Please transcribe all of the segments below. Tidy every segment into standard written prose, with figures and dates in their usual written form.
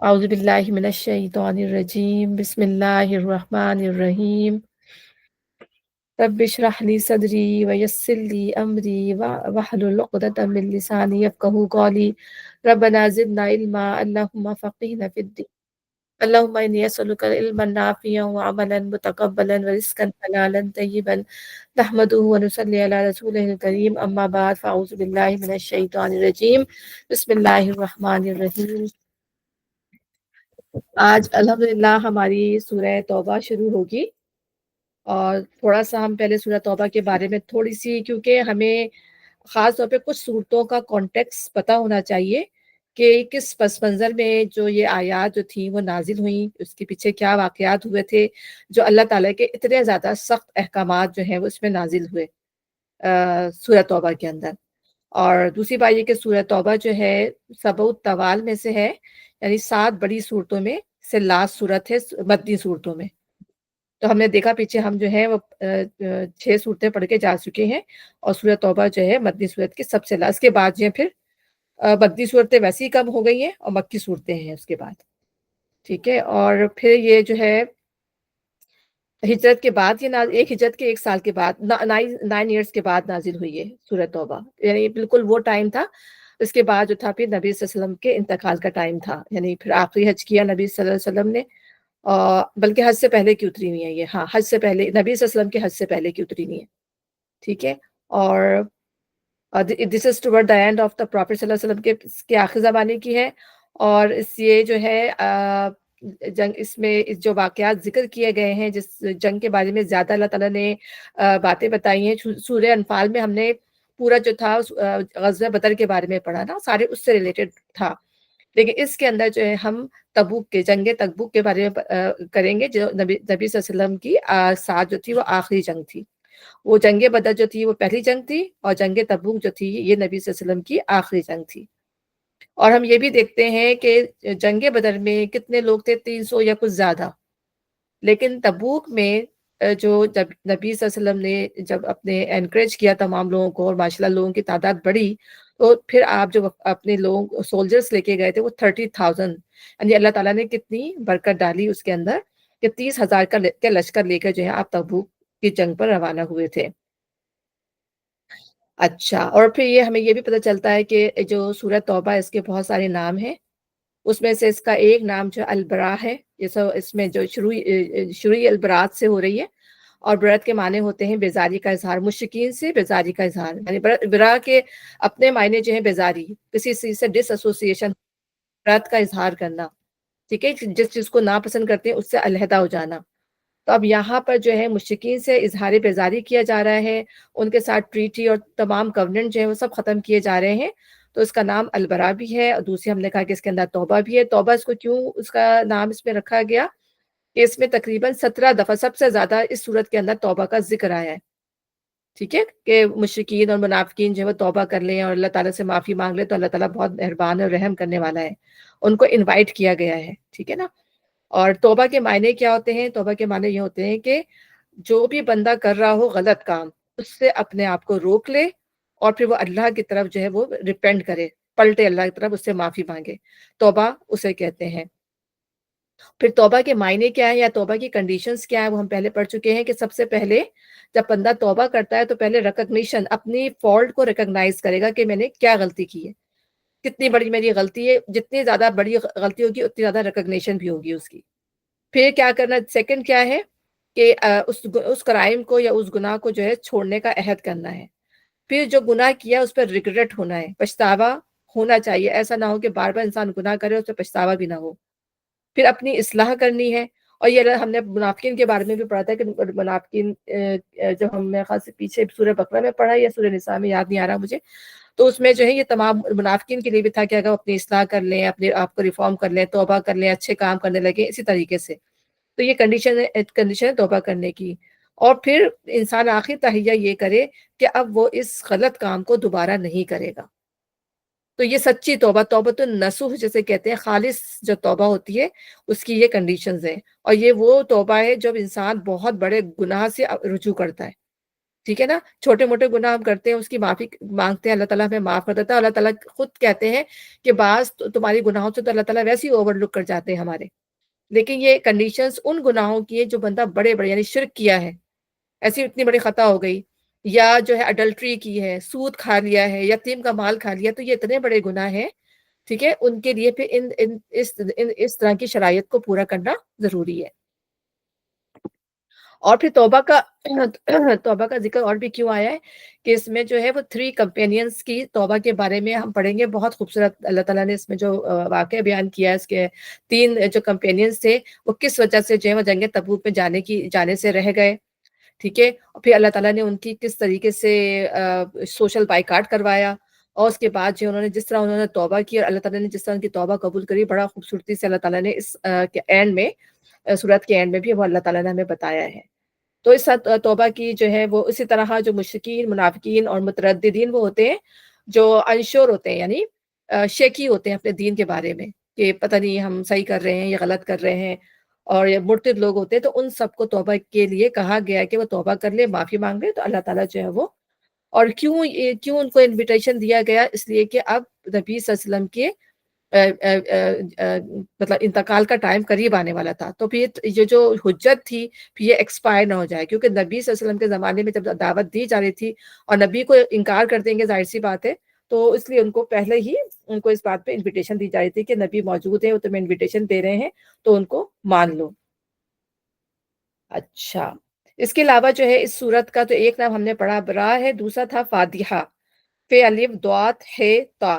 أعوذ بالله من الشيطان الرجيم بسم الله الرحمن الرحيم رب اشرح لي صدري ويسر لي أمري واحلل عقدة من لساني يفقهوا قولي ربنا زدنا علما اللهم فقهنا في الدين اللهم إني أسألك علما نافعا وعملا متقبلا ورزقا حلالا طيبا نحمده ونصلي على رسوله الكريم أما بعد فأعوذ بالله من الشيطان الرجيم بسم الله الرحمن الرحيم آج الحمدللہ ہماری سورہ توبہ شروع ہوگی، اور تھوڑا سا ہم پہلے سورہ توبہ کے بارے میں تھوڑی سی، کیونکہ ہمیں خاص طور پہ کچھ صورتوں کا کانٹیکس پتہ ہونا چاہیے کہ کس پس منظر میں جو یہ آیات جو تھیں وہ نازل ہوئیں، اس کے پیچھے کیا واقعات ہوئے تھے جو اللہ تعالیٰ کے اتنے زیادہ سخت احکامات جو ہیں وہ اس میں نازل ہوئے سورہ توبہ کے اندر۔ اور دوسری بات یہ کہ سورہ توبہ جو ہے سبع الطوال میں سے ہے، یعنی 7 بڑی صورتوں میں سے لاسٹ صورت ہے مدنی صورتوں میں۔ تو ہم نے دیکھا پیچھے ہم جو ہے وہ 6 صورتیں پڑھ کے جا چکے ہیں، اور سورہ توبہ جو ہے مدنی صورت کی سب سے لاسٹ۔ اس کے بعد جو ہے پھر مدنی صورتیں ویسے ہی کم ہو گئی ہیں اور مکی صورتیں ہیں اس کے بعد، ٹھیک ہے۔ اور پھر یہ جو ہے ہجرت کے بعد، یہ ایک ہجرت کے 1 سال کے بعد 9 ایئرس کے بعد نازل ہوئی ہے سورہ توبہ، یعنی بالکل وہ ٹائم تھا۔ اس کے بعد جو تھا پھر نبی صلی اللہ علیہ وسلم کے انتقال کا ٹائم تھا، یعنی پھر آخری حج کیا نبی صلی اللہ علیہ وسلم نے، بلکہ حج سے پہلے کی اتری ہوئی ہے یہ، ہاں حج سے پہلے، نبی صلی اللہ علیہ وسلم کے حج سے پہلے کی اتری ہوئی ہے، ٹھیک ہے۔ اور this is toward the end of the prophet صلی اللہ علیہ وسلم کے آخر زمانے کی ہے۔ اور یہ جو ہے جنگ، اس میں جو واقعات ذکر کیے گئے ہیں، جس جنگ کے بارے میں زیادہ اللہ تعالیٰ نے باتیں بتائی ہیں، سورہ انفال میں ہم نے پورا جو تھا غزوہ بدر کے بارے میں پڑھا نا، سارے اس سے ریلیٹڈ تھا، لیکن اس کے اندر جو ہے ہم تبوک کے، جنگ تبوک کے بارے میں کریں گے، جو نبی صلی اللہ علیہ وسلم کی ساتھ جو تھی وہ آخری جنگ تھی۔ وہ جنگ بدر جو تھی وہ پہلی جنگ تھی، اور جنگ تبوک جو تھی یہ نبی صلی اللہ علیہ وسلم کی آخری جنگ تھی۔ اور ہم یہ بھی دیکھتے ہیں کہ جنگ بدر میں کتنے لوگ تھے، 300 یا کچھ زیادہ، لیکن تبوک میں جو جب نبی صلی اللہ علیہ وسلم نے جب اپنے انکریج کیا تمام لوگوں کو، اور ماشاء اللہ لوگوں کی تعداد بڑھی، تو پھر آپ جو اپنے لوگ سولجرز لے کے گئے تھے وہ 30,000، یعنی اللہ تعالیٰ نے کتنی برکت ڈالی اس کے اندر کہ 30,000 کا لشکر لے کر جو ہے آپ تبوک کی جنگ پر روانہ ہوئے تھے۔ اچھا، اور پھر یہ ہمیں یہ بھی پتہ چلتا ہے کہ جو سورہ توبہ اس کے بہت سارے نام ہیں، اس میں سے اس کا ایک نام جو البراء ہے، یہ سب اس میں جو شروع البراءت سے ہو رہی ہے، اور برات کے معنی ہوتے ہیں بیزاری کا اظہار، مشرکین سے بیزاری کا اظہار، یعنی برا کے اپنے معنی جو ہے بیزاری، کسی چیز سے ڈس ایسوسیشن، برات کا اظہار کرنا، ٹھیک ہے، جس چیز کو ناپسند کرتے ہیں اس سے علیحدہ ہو جانا۔ تو اب یہاں پر جو ہے مشرکین سے اظہار بیزاری کیا جا رہا ہے، ان کے ساتھ ٹریٹی اور تمام کوننٹ جو ہے وہ سب ختم کیے جا رہے ہیں، تو اس کا نام البراء بھی ہے۔ اور دوسری ہم نے کہا کہ اس کے اندر توبہ بھی ہے۔ توبہ اس کو کیوں اس کا نام اس میں رکھا گیا کہ اس میں تقریباً 17 دفعہ سب سے زیادہ اس صورت کے اندر توبہ کا ذکر آیا ہے، ٹھیک ہے، کہ مشرکین اور منافقین جو ہے وہ توبہ کر لیں اور اللہ تعالیٰ سے معافی مانگ لیں، تو اللہ تعالیٰ بہت مہربان اور رحم کرنے والا ہے، ان کو انوائٹ کیا گیا ہے، ٹھیک ہے نا۔ اور توبہ کے معنی کیا ہوتے ہیں؟ توبہ کے معنی یہ ہوتے ہیں کہ جو بھی بندہ کر رہا ہو غلط کام، اس سے اپنے آپ کو روک لے، اور پھر وہ اللہ کی طرف جو ہے وہ ریپینٹ کرے، پلٹے اللہ کی طرف، اس سے معافی مانگے، توبہ اسے کہتے ہیں۔ پھر توبہ کے معنی کیا ہے یا توبہ کی کنڈیشنز کیا ہے، وہ ہم پہلے پڑھ چکے ہیں کہ سب سے پہلے جب بندہ توبہ کرتا ہے تو پہلے ریکگنیشن، اپنی فالٹ کو ریکگنائز کرے گا کہ میں نے کیا غلطی کی ہے، کتنی بڑی میری غلطی ہے، جتنی زیادہ بڑی غلطی ہوگی اتنی زیادہ ریکگنیشن بھی ہوگی اس کی۔ پھر کیا کرنا، سیکنڈ کیا ہے کہ اس کرائم کو یا اس گناہ کو جو ہے چھوڑنے کا عہد کرنا ہے۔ پھر جو گناہ کیا اس پر ریگریٹ ہونا ہے، پچھتاوا ہونا چاہیے، ایسا نہ ہو کہ بار بار انسان گناہ کرے اس پہ پچھتاوا بھی نہ ہو۔ پھر اپنی اصلاح کرنی ہے، اور یہ ہم نے منافقین کے بارے میں بھی پڑھا تھا کہ منافقین جو ہم نے خاص پیچھے سورہ بقرہ میں پڑھا یا سورہ نساء میں، یاد نہیں آ رہا مجھے، تو اس میں جو ہے یہ تمام منافقین کے لیے بھی تھا کہ اگر وہ اپنی اصلاح کر لیں، اپنے آپ کو ریفارم کر لیں، توبہ کر لیں، اچھے کام کرنے لگے اسی طریقے سے، تو یہ کنڈیشن ہے توبہ کرنے کی۔ اور پھر انسان آخری تہیہ یہ کرے کہ اب وہ اس غلط کام کو دوبارہ نہیں کرے گا۔ تو یہ سچی توبہ، توبۃ النصوح جسے کہتے ہیں، خالص جو توبہ ہوتی ہے اس کی یہ کنڈیشنز ہیں، اور یہ وہ توبہ ہے جب انسان بہت بڑے گناہ سے رجوع کرتا ہے، ٹھیک ہے نا؟ چھوٹے-موٹے گناہ ہم کرتے ہیں، اس کی معافی مانگتے ہیں، اللہ تعالیٰ ہمیں معاف کر دیتا ہے۔ اللہ تعالیٰ خود کہتے ہیں کہ بعض تمہاری گناہوں سے تو اللہ تعالیٰ ویسے ہی اوور لک کر جاتے ہیں ہمارے، لیکن یہ کنڈیشنز ان گناہوں کی ہے جو بندہ بڑے-بڑے یعنی شرک کیا ہے، ایسی اتنی بڑی خطا ہو گئی، یا جو ہے اڈلٹری کی ہے، سود کھا لیا ہے، یتیم کا مال کھا لیا، تو یہ اتنے بڑے گناہ ہیں، ٹھیک ہے؟ ان کے لیے پھر اس طرح کی شرائط کو پورا کرنا ضروری ہے۔ اور پھر توبہ کا توبہ کا ذکر اور بھی کیوں آیا ہے کہ اس میں جو ہے وہ 3 کمپینینز کی توبہ کے بارے میں ہم پڑھیں گے، بہت خوبصورت اللہ تعالیٰ نے اس میں جو واقعہ بیان کیا ہے، اس کے 3 جو کمپینینز تھے وہ کس وجہ سے جو ہے وہ جنگ تبوک میں جانے سے رہ گئے، ٹھیک ہے؟ اور پھر اللہ تعالیٰ نے ان کی کس طریقے سے سوشل بائیکاٹ کروایا، اور اس کے بعد جو انہوں نے توبہ کی اور اللہ تعالیٰ نے جس طرح ان کی توبہ قبول کری، بڑا خوبصورتی سے اللہ تعالیٰ نے اس کے اینڈ میں سورت کے اینڈ میں بھی وہ اللہ تعالیٰ نے ہمیں بتایا ہے۔ تو اس توبہ کی جو ہے وہ اسی طرح جو مشرکین، منافقین اور مترددین وہ ہوتے ہیں جو انشور ہوتے ہیں، یعنی شیکی ہوتے ہیں اپنے دین کے بارے میں کہ پتہ نہیں ہم صحیح کر رہے ہیں یا غلط کر رہے ہیں، اور یہ مرتد لوگ ہوتے ہیں، تو ان سب کو توبہ کے لیے کہا گیا ہے کہ وہ توبہ کر لے، معافی مانگ لے، تو اللہ تعالیٰ جو ہے وہ، اور کیوں ان کو انویٹیشن دیا گیا، اس لیے کہ اب نبی صلی اللہ علیہ وسلم کے مطلب انتقال کا ٹائم قریب آنے والا تھا، تو پھر یہ جو حجت تھی پھر یہ ایکسپائر نہ ہو جائے، کیونکہ نبی صلی اللہ علیہ وسلم کے زمانے میں جب دعوت دی جا رہی تھی اور نبی کو انکار کر دیں گے، ظاہر سی بات ہے، تو اس لیے ان کو پہلے ہی ان کو اس بات پہ انویٹیشن دی جا رہی تھی کہ نبی موجود ہے، وہ تمہیں انویٹیشن دے رہے ہیں تو ان کو مان لو۔ اچھا، اس کے علاوہ جو ہے اس سورت کا تو ایک نام ہم نے پڑھا برا ہے، دوسرا تھا فاتحہ، فے الف دوات ہے تا،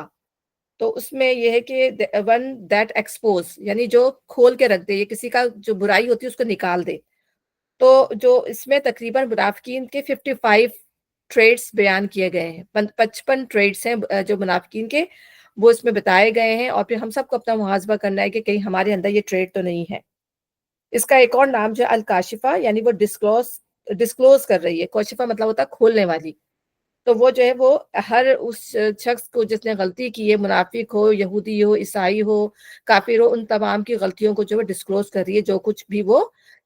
تو اس میں یہ ہے کہ ون دیٹ ایکسپوز، یعنی جو کھول کے رکھ دے، یہ کسی کا جو برائی ہوتی ہے اس کو نکال دے، تو جو اس میں تقریباً منافقین کے 55 ٹریڈس بیان کیے گئے ہیں، 55 ٹریڈس ہیں جو منافقین کے، وہ اس میں بتائے گئے ہیں، اور پھر ہم سب کو اپنا محاسبہ کرنا ہے کہ کہیں ہمارے اندر یہ ٹریڈ تو نہیں ہے۔ اس کا ایک اور نام جو ہے الکاشفہ، یعنی وہ ڈسکلوز کر رہی ہے، کاشفہ مطلب ہوتا ہے کھولنے والی، تو وہ جو ہے وہ ہر اس شخص کو جس نے غلطی کی ہے، منافق ہو، یہودی ہو، عیسائی ہو، کافر ہو، ان تمام کی غلطیوں کو جو ہے ڈسکلوز کر رہی ہے، جو کچھ بھی وہ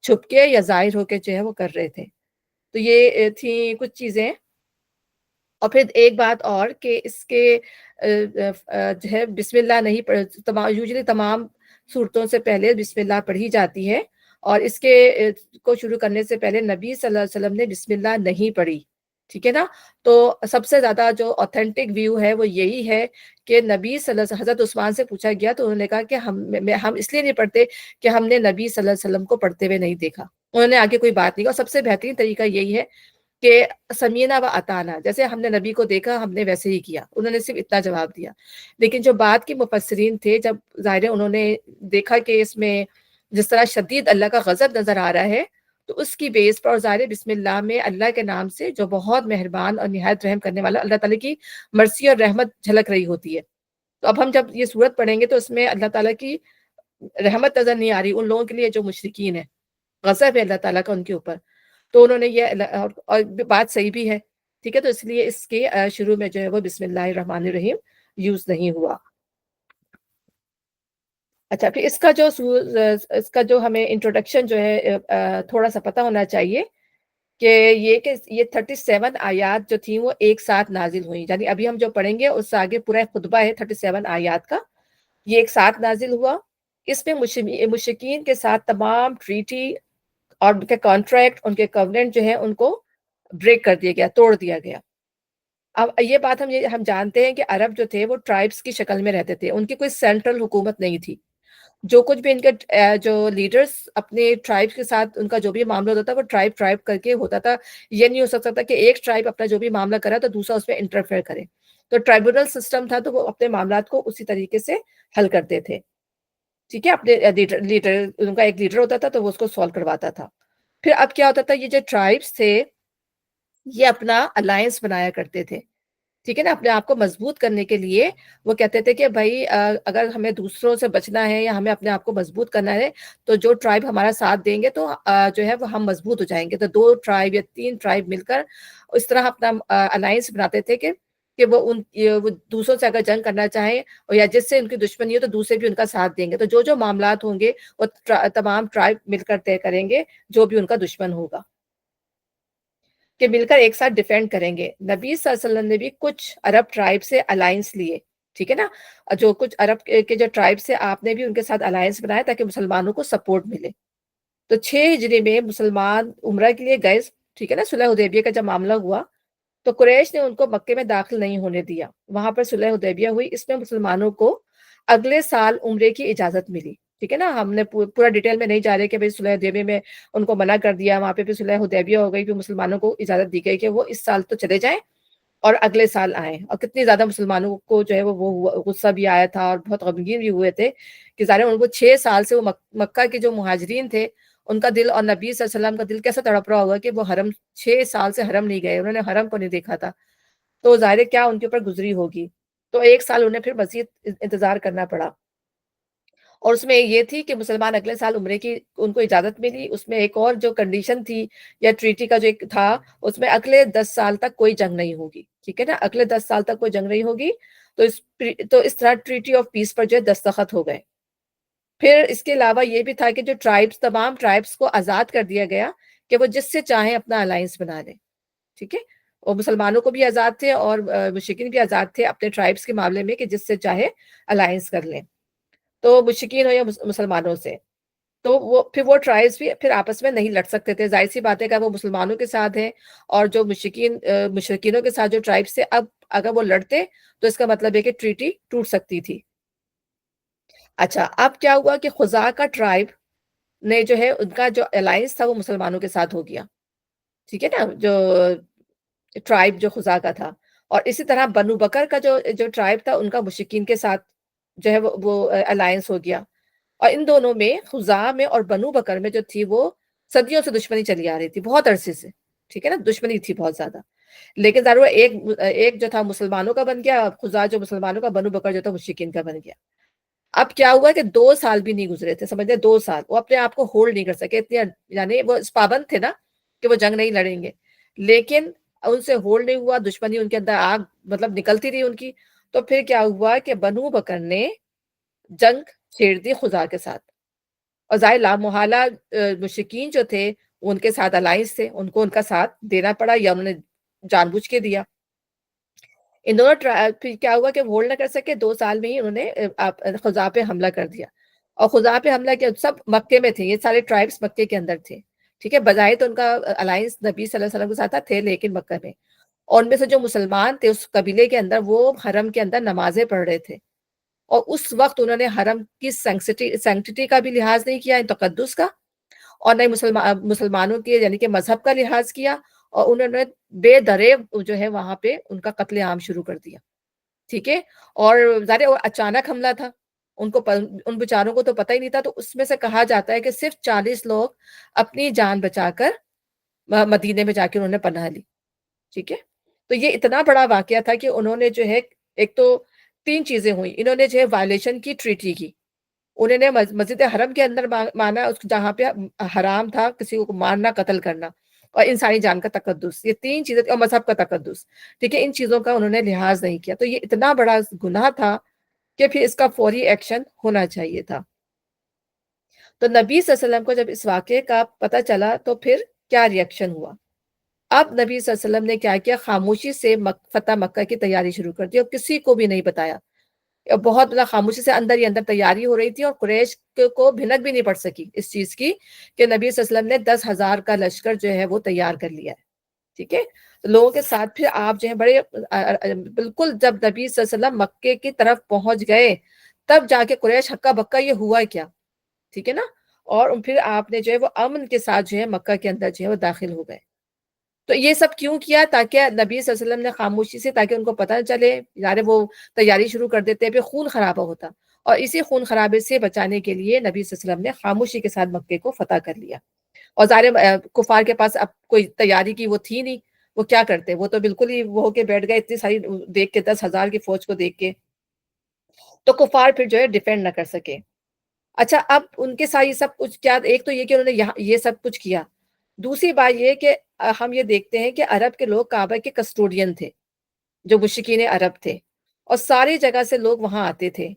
چھپ کے یا ظاہر ہو کے جو ہے وہ کر رہے تھے۔ تو یہ تھی کچھ چیزیں، اور پھر ایک بات اور کہ اس کے جو ہے بسم اللہ نہیں یوزلی تمام صورتوں سے پہلے بسم اللہ پڑھی جاتی ہے، اور اس کے کو شروع کرنے سے پہلے نبی صلی اللہ علیہ وسلم نے بسم اللہ نہیں پڑھی، ٹھیک ہے نا؟ تو سب سے زیادہ جو اوتھینٹک ویو ہے وہ یہی ہے کہ نبی صلی اللہ علیہ وسلم، حضرت عثمان سے پوچھا گیا تو انہوں نے کہا کہ ہم اس لیے نہیں پڑھتے کہ ہم نے نبی صلی اللہ علیہ وسلم کو پڑھتے ہوئے نہیں دیکھا، انہوں نے آگے کوئی بات نہیں کہا، اور سب سے بہترین طریقہ یہی ہے کہ سمینا و اطانا، جیسے ہم نے نبی کو دیکھا ہم نے ویسے ہی کیا، انہوں نے صرف اتنا جواب دیا۔ لیکن جو بعد کے مفسرین تھے، جب ظاہر ہے انہوں نے دیکھا کہ اس میں جس طرح شدید اللہ کا غضب نظر آ رہا ہے، تو اس کی بیس پر، اور ظاہر بسم اللہ میں اللہ کے نام سے جو بہت مہربان اور نہایت رحم کرنے والا اللہ تعالیٰ کی مرضی اور رحمت جھلک رہی ہوتی ہے، تو اب ہم جب یہ سورت پڑھیں گے تو اس میں اللہ تعالیٰ کی رحمت نظر نہیں آ رہی ان لوگوں کے لیے جو مشرکین ہیں، غضب ہے اللہ تعالیٰ کا ان کے اوپر، تو انہوں نے یہ اور بات صحیح بھی ہے، ٹھیک ہے، تو اس لیے اس کے شروع میں جو ہے وہ بسم اللہ الرحمن الرحیم یوز نہیں ہوا۔ اچھا، پھر اس کا جو ہمیں انٹروڈکشن جو ہے تھوڑا سا پتہ ہونا چاہیے کہ یہ 37 آیات جو تھیں وہ ایک ساتھ نازل ہوئیں، یعنی ابھی ہم جو پڑھیں گے اس سے آگے پورا خطبہ ہے 37 آیات کا، یہ ایک ساتھ نازل ہوا۔ اس میں مشرکین کے ساتھ تمام ٹریٹی اور ان کے کانٹریکٹ، ان کے کووننٹ جو ہیں ان کو بریک کر دیا گیا، توڑ دیا گیا۔ اب یہ بات ہم جانتے ہیں کہ عرب جو تھے وہ ٹرائبس کی شکل میں رہتے تھے، ان کی کوئی سینٹرل حکومت نہیں تھی، جو کچھ بھی ان کے جو لیڈرز اپنے ٹرائب کے ساتھ ان کا جو بھی معاملہ ہوتا تھا وہ ٹرائب کر کے ہوتا تھا، یہ نہیں ہو سکتا تھا کہ ایک ٹرائب اپنا جو بھی معاملہ کرا تو دوسرا اس میں انٹرفیئر کرے، تو ٹرائبونل سسٹم تھا، تو وہ اپنے معاملات کو اسی طریقے سے حل کرتے تھے، ٹھیک ہے، اپنے لیڈر ان کا ایک لیڈر ہوتا تھا تو وہ اس کو سالو کرواتا تھا۔ پھر اب کیا ہوتا تھا، یہ جو ٹرائبس تھے یہ اپنا الائنس بنایا کرتے تھے، ٹھیک ہے نا، اپنے آپ کو مضبوط کرنے کے لیے وہ کہتے تھے کہ بھائی اگر ہمیں دوسروں سے بچنا ہے یا ہمیں اپنے آپ کو مضبوط کرنا ہے تو جو ٹرائب ہمارا ساتھ دیں گے تو جو ہے وہ ہم مضبوط ہو جائیں گے، تو 2 ٹرائب یا 3 ٹرائب مل کر اس طرح اپنا الائنس بناتے تھے کہ وہ دوسروں سے اگر جنگ کرنا چاہیں اور یا جس سے ان کی دشمنی ہو تو دوسرے بھی ان کا ساتھ دیں گے، تو جو معاملات ہوں گے وہ تمام ٹرائب مل کر طے کریں گے جو بھی ان کا دشمن ہوگا۔ کہ مل کر ایک ساتھ ڈیفینڈ کریں گے۔ نبی صلی اللہ علیہ وسلم نے بھی کچھ عرب ٹرائب سے الائنس لیے، ٹھیک ہے نا، جو کچھ عرب کے جو ٹرائب سے آپ نے بھی ان کے ساتھ الائنس بنایا تاکہ مسلمانوں کو سپورٹ ملے۔ تو 6 ہجری میں مسلمان عمرہ کے لیے گئے، ٹھیک ہے نا، صلح حدیبیہ کا جب معاملہ ہوا تو قریش نے ان کو مکے میں داخل نہیں ہونے دیا، وہاں پر صلح حدیبیہ ہوئی، اس میں مسلمانوں کو اگلے سال عمرے کی اجازت ملی، ٹھیک ہے نا۔ ہم نے پورا ڈیٹیل میں نہیں جا رہے کہ بھئی صلح حدیبیہ میں ان کو منع کر دیا، وہاں پہ بھی صلح حدیبیہ ہو گئی، پھر مسلمانوں کو اجازت دی گئی کہ وہ اس سال تو چلے جائیں اور اگلے سال آئیں، اور کتنی زیادہ مسلمانوں کو جو ہے وہ غصہ بھی آیا تھا اور بہت غمگین بھی ہوئے تھے کہ ظاہر ان کو 6 سال سے وہ مکہ کے جو مہاجرین تھے ان کا دل اور نبی صلی اللہ علیہ وسلم کا دل کیسا تڑپ رہا ہوگا کہ وہ حرم 6 سال سے حرم نہیں گئے، انہوں نے حرم کو نہیں دیکھا تھا، تو ظاہر ہے کیا ان کے اوپر گزری ہوگی۔ تو ایک سال انہیں پھر مزید انتظار کرنا پڑا، اور اس میں یہ تھی کہ مسلمان اگلے سال عمرے کی ان کو اجازت ملی۔ اس میں ایک اور جو کنڈیشن تھی یا ٹریٹی کا جو ایک تھا، اس میں اگلے 10 سال تک کوئی جنگ نہیں ہوگی، ٹھیک ہے نا، اگلے 10 سال تک کوئی جنگ نہیں ہوگی۔ تو اس طرح ٹریٹی آف پیس پر جو ہے دستخط ہو گئے۔ پھر اس کے علاوہ یہ بھی تھا کہ جو ٹرائبس، تمام ٹرائبس کو آزاد کر دیا گیا کہ وہ جس سے چاہیں اپنا الائنس بنا لیں، ٹھیک ہے، اور مسلمانوں کو بھی آزاد تھے اور مشرکین بھی آزاد تھے اپنے ٹرائبس کے معاملے میں کہ جس سے چاہے الائنس کر لیں، تو مشرکین ہو یا مسلمانوں سے۔ تو وہ ٹرائبس بھی پھر آپس میں نہیں لڑ سکتے تھے، ظاہر سی بات ہے کہ وہ مسلمانوں کے ساتھ ہیں، اور جو مشرکینوں کے ساتھ جو ٹرائبس تھے، اب اگر وہ لڑتے تو اس کا مطلب ہے کہ ٹریٹی ٹوٹ سکتی تھی۔ اچھا، اب کیا ہوا کہ خزاع کا ٹرائب نے جو ہے ان کا جو الائنس تھا وہ مسلمانوں کے ساتھ ہو گیا، ٹھیک ہے نا، جو ٹرائب جو خزاع کا تھا، اور اسی طرح بنو بکر کا جو ٹرائب تھا ان کا مشرکین کے ساتھ جو ہے وہ الائنس ہو گیا، اور ان دونوں میں، خزاع میں اور بنو بکر میں جو تھی وہ صدیوں سے دشمنی چلی آ رہی تھی، بہت عرصے سے، ٹھیک ہے نا، دشمنی تھی بہت زیادہ، لیکن ضرور ایک جو تھا مسلمانوں کا بن گیا خزاع، جو مسلمانوں کا، بنو بکر جو تھا مشرکین کا بن گیا۔ اب کیا ہوا کہ 2 سال بھی نہیں گزرے تھے، سمجھ لیں 2 سال وہ اپنے آپ کو ہولڈ نہیں کر سکے اتنے، یعنی وہ اس پابند تھے نا کہ وہ جنگ نہیں لڑیں گے، لیکن ان سے ہولڈ نہیں ہوا، دشمنی ان کے اندر آگ مطلب نکلتی رہی ان کی۔ تو پھر کیا ہوا کہ بنو بکر نے جنگ چھیڑ دی خزاع کے ساتھ، اور ظاہر لا محالہ مشرکین جو تھے ان کے ساتھ الائنس تھے، ان کو ان کا ساتھ دینا پڑا، یا انہوں نے جان بوجھ کے دیا۔ ان دونوں پھر کیا ہوا کہ ہولڈ نہ کر سکے، 2 سال میں ہی انہوں نے خزاع پہ حملہ کر دیا، اور خزاع پہ حملہ کیا، سب مکے میں تھے، یہ سارے ٹرائبس مکے کے اندر تھے، ٹھیک ہے، بظاہر تو ان کا الائنس نبی صلی اللہ علیہ وسلم کے ساتھ تھے لیکن مکہ میں، اور ان میں سے جو مسلمان تھے اس قبیلے کے اندر وہ حرم کے اندر نمازیں پڑھ رہے تھے، اور اس وقت انہوں نے حرم کی سینکٹیٹی کا بھی لحاظ نہیں کیا، تقدس کا، اور نہ ہی مسلمانوں کے یعنی کہ مذہب کا لحاظ کیا، اور انہوں نے بے دریغ جو ہے وہاں پہ ان کا قتل عام شروع کر دیا، ٹھیک ہے، اور ظاہر وہ اچانک حملہ تھا، ان کو ان بیچاروں کو تو پتہ ہی نہیں تھا، تو اس میں سے کہا جاتا ہے کہ صرف 40 لوگ اپنی جان بچا کر مدینے میں جا کے انہوں نے پناہ لی، ٹھیک ہے۔ تو یہ اتنا بڑا واقعہ تھا کہ انہوں نے جو ہے، ایک تو 3 چیزیں ہوئیں، انہوں نے جو ہے وائلیشن کی، ٹریٹی کی، انہوں نے مسجد حرم کے اندر مانا، جہاں پہ حرام تھا کسی کو مارنا، قتل کرنا، اور انسانی جان کا تقدس، یہ 3 چیزیں، اور مذہب کا تقدس، ٹھیک ہے، ان چیزوں کا انہوں نے لحاظ نہیں کیا، تو یہ اتنا بڑا گناہ تھا کہ پھر اس کا فوری ایکشن ہونا چاہیے تھا۔ تو نبی صلی اللہ علیہ وسلم کو جب اس واقعے کا پتہ چلا تو پھر کیا ریئیکشن ہوا؟ اب نبی صلی اللہ علیہ وسلم نے کیا کیا، خاموشی سے فتح مکہ کی تیاری شروع کر دی، اور کسی کو بھی نہیں بتایا، بہت مطلب خاموشی سے اندر ہی اندر تیاری ہو رہی تھی، اور قریش کو بھنک بھی نہیں پڑ سکی اس چیز کی کہ نبی صلی اللہ علیہ وسلم نے 10,000 کا لشکر جو ہے وہ تیار کر لیا ہے، ٹھیک ہے، تو لوگوں کے ساتھ پھر آپ جو ہے بڑے بالکل، جب نبی صلی اللہ علیہ وسلم مکے کی طرف پہنچ گئے تب جا کے قریش ہکا بکا یہ ہوا کیا، ٹھیک ہے نا، اور پھر آپ نے جو ہے وہ امن کے ساتھ جو ہے مکہ کے اندر جو ہے وہ داخل ہو گئے۔ تو یہ سب کیوں کیا؟ تاکہ نبی صلی اللہ علیہ وسلم نے خاموشی سے، تاکہ ان کو پتہ نہ چلے، یار وہ تیاری شروع کر دیتے پھر خون خرابہ ہوتا، اور اسی خون خرابے سے بچانے کے لیے نبی صلی اللہ علیہ وسلم نے خاموشی کے ساتھ مکے کو فتح کر لیا، اور ظاہر کفار کے پاس اب کوئی تیاری کی وہ تھی نہیں، وہ کیا کرتے، وہ تو بالکل ہی وہ ہو کے بیٹھ گئے اتنی ساری دیکھ کے، 10,000 کی فوج کو دیکھ کے، تو کفار پھر جو ہے ڈیفینڈ نہ کر سکے۔ اچھا، اب ان کے ساتھ یہ سب کچھ کیا، ایک تو یہ کہ انہوں نے یہ سب کچھ کیا، دوسری بات یہ کہ ہم یہ دیکھتے ہیں کہ عرب کے لوگ کعبہ کے کسٹوڈین تھے، جو مشرکین عرب تھے، اور ساری جگہ سے لوگ وہاں آتے تھے،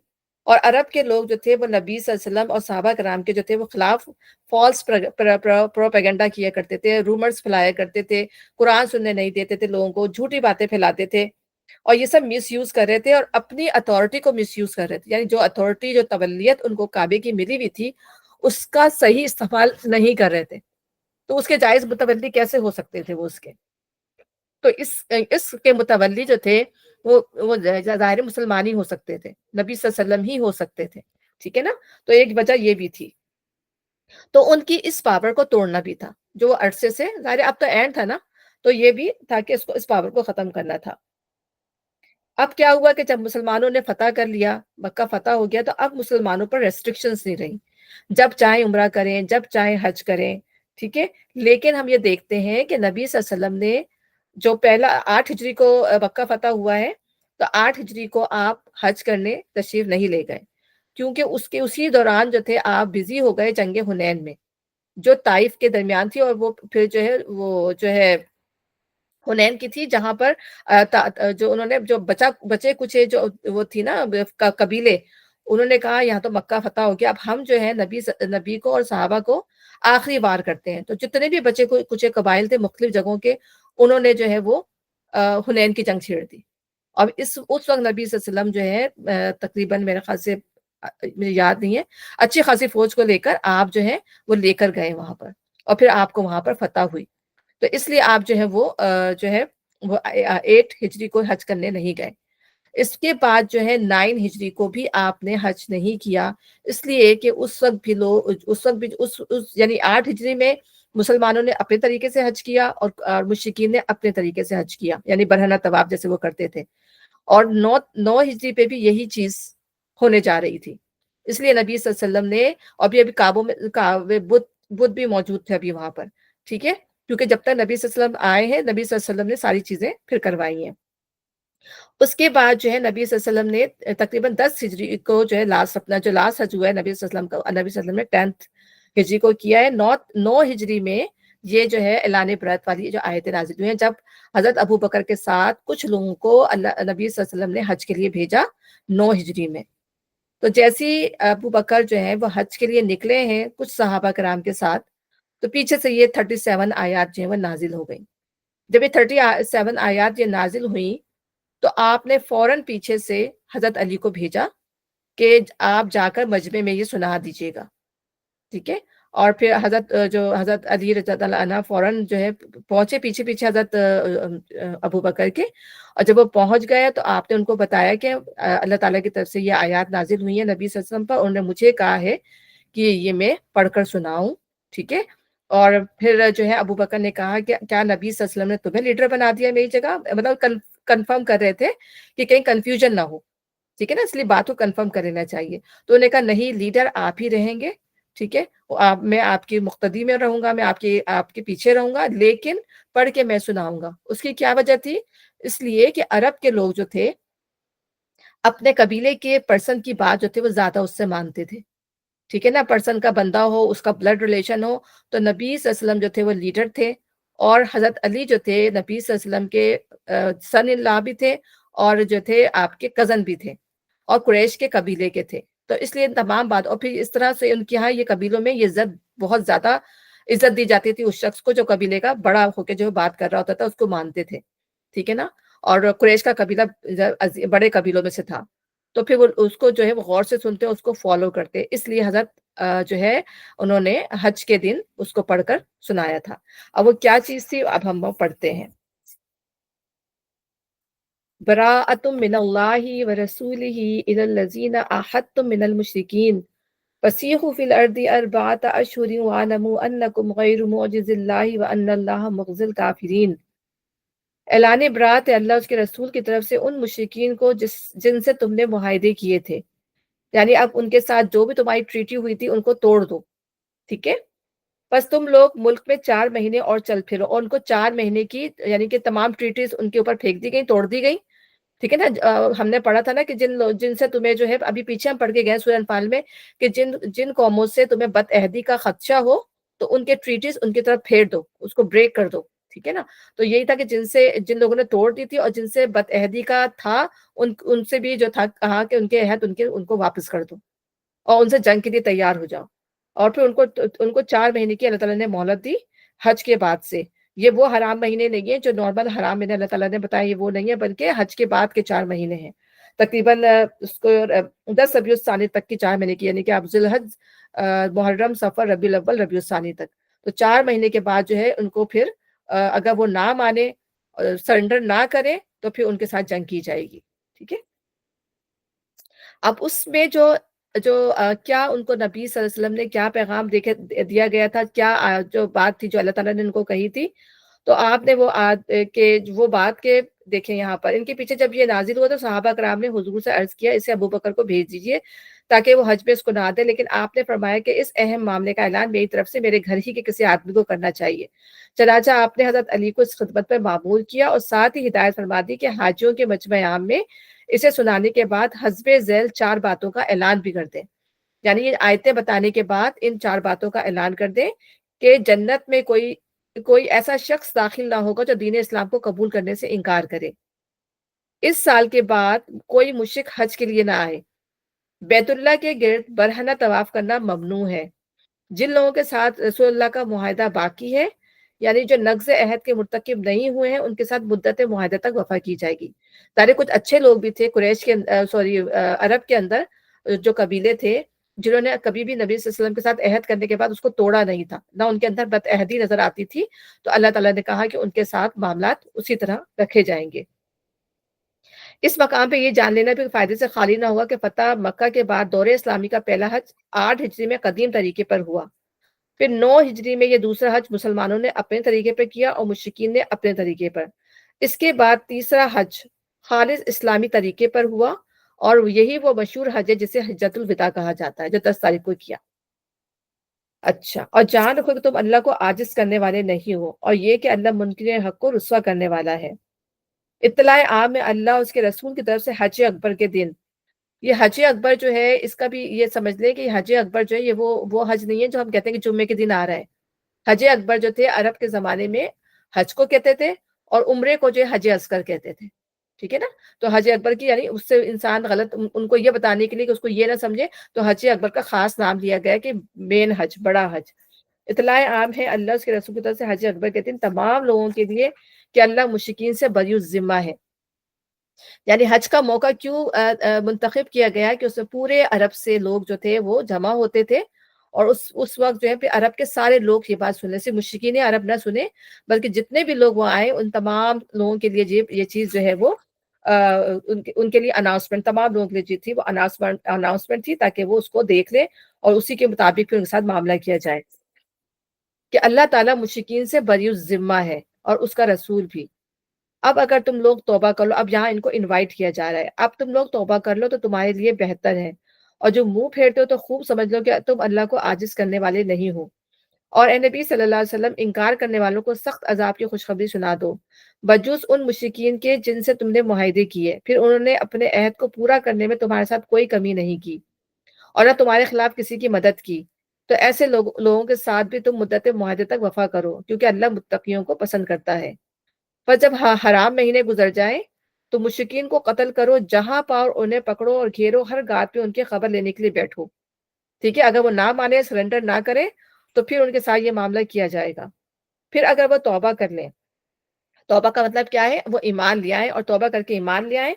اور عرب کے لوگ جو تھے وہ نبی صلی اللہ علیہ وسلم اور صحابہ کرام کے جو تھے وہ خلاف فالس پروپیگنڈا کیا کرتے تھے، رومرز پھیلایا کرتے تھے، قرآن سننے نہیں دیتے تھے لوگوں کو، جھوٹی باتیں پھیلاتے تھے، اور یہ سب مس یوز کر رہے تھے اور اپنی اتھارٹی کو مس یوز کر رہے تھے، یعنی جو اتھارٹی، جو تولیت ان کو کعبے کی ملی ہوئی تھی اس کا صحیح استعمال نہیں کر رہے تھے، تو اس کے جائز متولی کیسے ہو سکتے تھے وہ اس کے؟ تو اس کے متولی جو تھے وہ ظاہر مسلمان ہی ہو سکتے تھے، نبی صلی اللہ علیہ وسلم ہی ہو سکتے تھے، ٹھیک ہے نا؟ تو ایک وجہ یہ بھی تھی، تو ان کی اس پاور کو توڑنا بھی تھا، جو عرصے سے ظاہر اب تو اینڈ تھا نا، تو یہ بھی تھا کہ اس پاور کو ختم کرنا تھا۔ اب کیا ہوا کہ جب مسلمانوں نے فتح کر لیا، مکہ فتح ہو گیا، تو اب مسلمانوں پر ریسٹرکشنز نہیں رہی، جب چاہیں عمرہ کریں، جب چاہیں حج کریں، ٹھیک ہے؟ لیکن ہم یہ دیکھتے ہیں کہ نبی صلی اللہ علیہ وسلم نے جو پہلا 8 ہجری کو مکہ فتح ہوا ہے، تو 8 ہجری کو آپ حج کرنے تشریف نہیں لے گئے، کیونکہ اسی دوران جو تھے آپ بزی ہو گئے جنگ حنین میں، جو طائف کے درمیان تھی، اور وہ پھر جو ہے حنین کی تھی، جہاں پر جو انہوں نے جو بچے کچھ جو وہ تھی نا قبیلے، انہوں نے کہا یہاں تو مکہ فتح ہو گیا، اب ہم جو ہے نبی کو اور صحابہ کو آخری وار کرتے ہیں، تو جتنے بھی بچے کچھ قبائل تھے مختلف جگہوں کے، انہوں نے جو ہے وہ حنین کی جنگ چھیڑ دی، اور اس وقت نبی صلی اللہ علیہ وسلم جو ہے تقریباً میرے خیال سے مجھے یاد نہیں ہے، اچھی خاصی فوج کو لے کر آپ جو ہے وہ لے کر گئے وہاں پر، اور پھر آپ کو وہاں پر فتح ہوئی، تو اس لیے آپ جو ہے وہ 8 ہجری کو حج کرنے نہیں گئے۔ اس کے بعد جو ہے 9 ہجری کو بھی آپ نے حج نہیں کیا، اس لیے کہ اس وقت بھی لوگ اس وقت بھی یعنی 8 ہجری میں مسلمانوں نے اپنے طریقے سے حج کیا، اور مشرکین نے اپنے طریقے سے حج کیا، یعنی برہنہ طواف جیسے وہ کرتے تھے، اور 9 ہجری پہ بھی یہی چیز ہونے جا رہی تھی، اس لیے نبی صلی اللہ علیہ وسلم نے، اور کعبے بت بھی موجود تھے ابھی وہاں پر، ٹھیک ہے، کیونکہ جب تک نبی صلی اللہ علیہ وسلم آئے ہیں، نبی صلی اللہ علیہ وسلم نے ساری چیزیں پھر کروائی ہیں۔ اس کے بعد جو ہے نبی صلی اللہ علیہ وسلم نے تقریباً 10 ہجری کو جو ہے اپنا جو لاسٹ حج ہوا ہے نبی صلی اللہ علیہ وسلم کا، نبی صلی اللہ علیہ وسلم نے 10 ہجری کو کیا ہے۔ 9 ہجری میں یہ جو ہے اعلان برات والی جو آیتیں نازل ہوئی ہیں، جب حضرت ابو بکر کے ساتھ کچھ لوگوں کو نبی صلی اللہ علیہ وسلم نے حج کے لیے بھیجا 9 ہجری میں، تو جیسی ابو بکر جو ہے وہ حج کے لیے نکلے ہیں کچھ صحابہ کرام کے ساتھ، تو پیچھے سے یہ 37 آیات جو ہیں وہ نازل ہو گئیں۔ جب یہ 37 آیات یہ نازل ہوئیں، تو آپ نے فوراً پیچھے سے حضرت علی کو بھیجا کہ آپ جا کر مجمع میں یہ سنا دیجیے گا، ٹھیک ہے؟ اور پھر حضرت علی رضی اللہ عنہ فوراً جو ہے پہنچے پیچھے پیچھے حضرت ابو بکر کے، اور جب وہ پہنچ گئے تو آپ نے ان کو بتایا کہ اللہ تعالیٰ کی طرف سے یہ آیات نازل ہوئی ہیں نبی صلی اللہ علیہ وسلم پر، انہوں نے مجھے کہا ہے کہ یہ میں پڑھ کر سناؤں، ٹھیک ہے؟ اور پھر جو ہے ابو بکر نے کہا کہ کیا نبی صلی اللہ علیہ وسلم نے تمہیں لیڈر بنا دیا میری جگہ؟ مطلب کنفرم کر رہے تھے کہ کہیں کنفیوژن نہ ہو، ٹھیک ہے نا، اس لیے بات کو کنفرم کر لینا چاہیے، تو انہوں نے کہا نہیں، لیڈر آپ ہی رہیں گے، ٹھیک ہے، میں آپ کی مقتدی میں رہوں گا، میں آپ کے پیچھے رہوں گا، لیکن پڑھ کے میں سناؤں گا۔ اس کی کیا وجہ تھی؟ اس لیے کہ عرب کے لوگ جو تھے اپنے قبیلے کے پرسن کی بات جو تھے وہ زیادہ اس سے مانتے تھے، ٹھیک ہے نا، پرسن کا بندہ ہو، اس کا بلڈ ریلیشن ہو، تو نبی صلی اللہ علیہ وسلم جو تھے وہ لیڈر تھے، اور حضرت علی جو تھے نبی صلی اللہ علیہ وسلم کے سن ان لا بھی تھے، اور جو تھے آپ کے کزن بھی تھے، اور قریش کے قبیلے کے تھے، تو اس لیے تمام بات، اور پھر اس طرح سے ان کے یہاں یہ قبیلوں میں یہ عزت بہت زیادہ عزت دی جاتی تھی اس شخص کو جو قبیلے کا بڑا ہو کے جو بات کر رہا ہوتا تھا اس کو مانتے تھے، ٹھیک ہے نا، اور قریش کا قبیلہ بڑے قبیلوں میں سے تھا، تو پھر وہ اس کو جو ہے وہ غور سے سنتے، اس کو فالو کرتے، اس لیے حضرت جو ہے انہوں نے حج کے دن اس کو پڑھ کر سنایا تھا۔ اب وہ کیا چیز تھی اب ہم وہ پڑھتے ہیں۔ براءۃ من اللہ ورسولہ الی الذین عاہدتم من المشرکین فسیحوا فی الارض اربعۃ اشہر واعلموا انکم غیر معجز اللہ وان اللہ مخزی الکافرین۔ اعلان برات ہے اللہ اس کے رسول کی طرف سے ان مشرکین کو جن سے تم نے معاہدے کیے تھے، یعنی اب ان کے ساتھ جو بھی تمہاری ٹریٹی ہوئی تھی ان کو توڑ دو، ٹھیک ہے؟ بس تم لوگ ملک میں 4 مہینے اور چل پھرو، اور ان کو 4 مہینے کی یعنی کہ تمام ٹریٹیز ان کے اوپر پھینک دی گئی، توڑ دی گئی، ٹھیک ہے نا؟ ہم نے پڑھا تھا نا کہ جن سے تمہیں جو ہے ابھی پیچھے ہم پڑھ کے گئے سورہ انفال میں کہ جن قوموں سے تمہیں بد عہدی کا خدشہ ہو تو ان کے ٹریٹیز ان کی طرف پھیر دو، اس کو بریک کر دو، ٹھیک ہے نا؟ تو یہی تھا کہ جن لوگوں نے توڑ دی تھی اور جن سے بدعہدی کا تھا، ان سے بھی جو تھا کہا کہ ان کے عہد ان کو واپس کر دو اور ان سے جنگ کے لیے تیار ہو جاؤ۔ اور پھر ان کو 4 مہینے کی اللہ تعالیٰ نے مہلت دی حج کے بعد سے۔ یہ وہ حرام مہینے نہیں ہیں جو نارمل حرام مہینے اللہ تعالیٰ نے بتایا، یہ وہ نہیں ہے، بلکہ حج کے بعد کے 4 مہینے ہیں۔ تقریباً اس کو 10 ربیع الثانی تک کی 4 مہینے کی، یعنی کہ آپ ذوالحج، محرم، صفر، ربیع الاول، ربیع الثانی تک۔ تو 4 مہینے کے بعد جو ہے ان کو پھر اگر وہ نہ مانے، سرنڈر نہ کرے، تو پھر ان کے ساتھ جنگ کی جائے گی، ٹھیک ہے؟ اب اس میں جو جو کیا ان کو نبی صلی اللہ علیہ وسلم نے کیا پیغام دیا گیا تھا، کیا جو بات تھی جو اللہ تعالیٰ نے ان کو کہی تھی، تو آپ نے وہ بات کے دیکھیں یہاں پر ان کے پیچھے جب یہ نازل ہوا تو صحابہ کرام نے حضور سے عرض کیا اسے ابو بکر کو بھیج دیجئے تاکہ وہ حج پہ اس کو نہ دے، لیکن آپ نے فرمایا کہ اس اہم معاملے کا اعلان میری طرف سے میرے گھر ہی کے کسی آدمی کو کرنا چاہیے۔ چنانچہ آپ نے حضرت علی کو اس خدمت پر معمور کیا اور ساتھ ہی ہدایت فرما دی کہ حاجیوں کے مجمع عام میں اسے سنانے کے بعد حسب ذیل 4 باتوں کا اعلان بھی کر دیں، یعنی یہ آیتیں بتانے کے بعد ان 4 باتوں کا اعلان کر دیں کہ جنت میں کوئی ایسا شخص داخل نہ ہوگا جو دین اسلام کو قبول کرنے سے انکار کرے۔ اس سال کے بعد کوئی مشرک حج کے لیے نہ آئے۔ بیت اللہ کے گرد برہنہ طواف کرنا ممنوع ہے۔ جن لوگوں کے ساتھ رسول اللہ کا معاہدہ باقی ہے، یعنی جو نقض عہد کے مرتکب نہیں ہوئے ہیں، ان کے ساتھ مدت معاہدہ تک وفا کی جائے گی۔ تارے کچھ اچھے لوگ بھی تھے قریش کے عرب کے اندر، جو قبیلے تھے جنہوں نے کبھی بھی نبی صلی اللہ علیہ وسلم کے ساتھ عہد کرنے کے بعد اس کو توڑا نہیں تھا، نہ ان کے اندر بدعہدی نظر آتی تھی، تو اللہ تعالیٰ نے کہا کہ ان کے ساتھ معاملات اسی طرح رکھے جائیں گے۔ اس مقام پہ یہ جان لینا بھی فائدے سے خالی نہ ہوا کہ فتح مکہ کے بعد دور اسلامی کا پہلا حج 8 ہجری میں قدیم طریقے پر ہوا، پھر 9 ہجری میں یہ دوسرا حج مسلمانوں نے اپنے طریقے پر کیا اور مشرکین نے اپنے طریقے پر۔ اس کے بعد تیسرا حج خالص اسلامی طریقے پر ہوا اور یہی وہ مشہور حج ہے جسے حجۃ الوداع کہا جاتا ہے، جو 10 تاریخ کو کیا۔ اچھا، اور جان رکھو کہ تم اللہ کو عاجز کرنے والے نہیں ہو، اور یہ کہ اللہ منکر حق کو رسوا کرنے والا ہے۔ اطلاع عام میں اللہ اور اس کے رسول کی طرف سے حج اکبر کے دن، یہ حج اکبر جو ہے اس کا بھی یہ سمجھ لیں کہ حج اکبر جو ہے یہ وہ حج نہیں ہے جو ہم کہتے ہیں کہ جمعے کے دن آ رہا ہے۔ حج اکبر جو تھے عرب کے زمانے میں حج کو کہتے تھے، اور عمرے کو جو ہے حج اصغر کہتے تھے، ٹھیک ہے نا؟ تو حج اکبر کی یعنی اس سے انسان غلط ان کو یہ بتانے کے لیے کہ اس کو یہ نہ سمجھے تو حج اکبر کا خاص نام لیا گیا کہ مین حج، بڑا حج۔ اطلاع عام ہے اللہ اس کے رسول کی طرف سے حج اکبر کے دن تمام لوگوں کے لیے کہ اللہ مشرکین سے بری الذمہ ہے۔ یعنی حج کا موقع کیوں منتخب کیا گیا کہ اس میں پورے عرب سے لوگ جو تھے وہ جمع ہوتے تھے، اور اس وقت جو ہے پھر عرب کے سارے لوگ یہ بات سنیں، صرف مشرکین عرب نہ سنے بلکہ جتنے بھی لوگ وہاں آئے ان تمام لوگوں کے لیے یہ چیز جو ہے وہ ان کے لیے اناؤنسمنٹ، تمام لوگوں کے لیے جو تھی وہ اناؤنسمنٹ تھی تاکہ وہ اس کو دیکھ لیں اور اسی کے مطابق پھر ان کے ساتھ معاملہ کیا جائے کہ اللہ تعالیٰ مشرکین سے بری الذمہ ہے اور اس کا رسول بھی۔ اب اگر تم لوگ توبہ کر لو، اب یہاں ان کو انوائٹ کیا جا رہا ہے، اب تم لوگ توبہ کر لو تو تمہارے لیے بہتر ہے، اور جو منہ پھیرتے ہو تو خوب سمجھ لو کہ تم اللہ کو عاجز کرنے والے نہیں ہو۔ اور اے نبی صلی اللہ علیہ وسلم، انکار کرنے والوں کو سخت عذاب کی خوشخبری سنا دو، بجوز ان مشرکین کے جن سے تم نے معاہدے کیے، پھر انہوں نے اپنے عہد کو پورا کرنے میں تمہارے ساتھ کوئی کمی نہیں کی اور نہ تمہارے خلاف کسی کی مدد کی، تو ایسے لوگوں کے ساتھ بھی تم مدت معاہدے تک وفا کرو کیونکہ اللہ متقیوں کو پسند کرتا ہے۔ پر جب حرام مہینے گزر جائیں تو مشرکین کو قتل کرو، جہاں پاؤ انہیں پکڑو اور گھیرو، ہر گات پہ ان کی خبر لینے کے لیے بیٹھو، ٹھیک ہے؟ اگر وہ نہ مانے، سرنڈر نہ کرے تو پھر ان کے ساتھ یہ معاملہ کیا جائے گا۔ پھر اگر وہ توبہ کر لیں، توبہ کا مطلب کیا ہے؟ وہ ایمان لے آئیں، اور توبہ کر کے ایمان لے آئیں،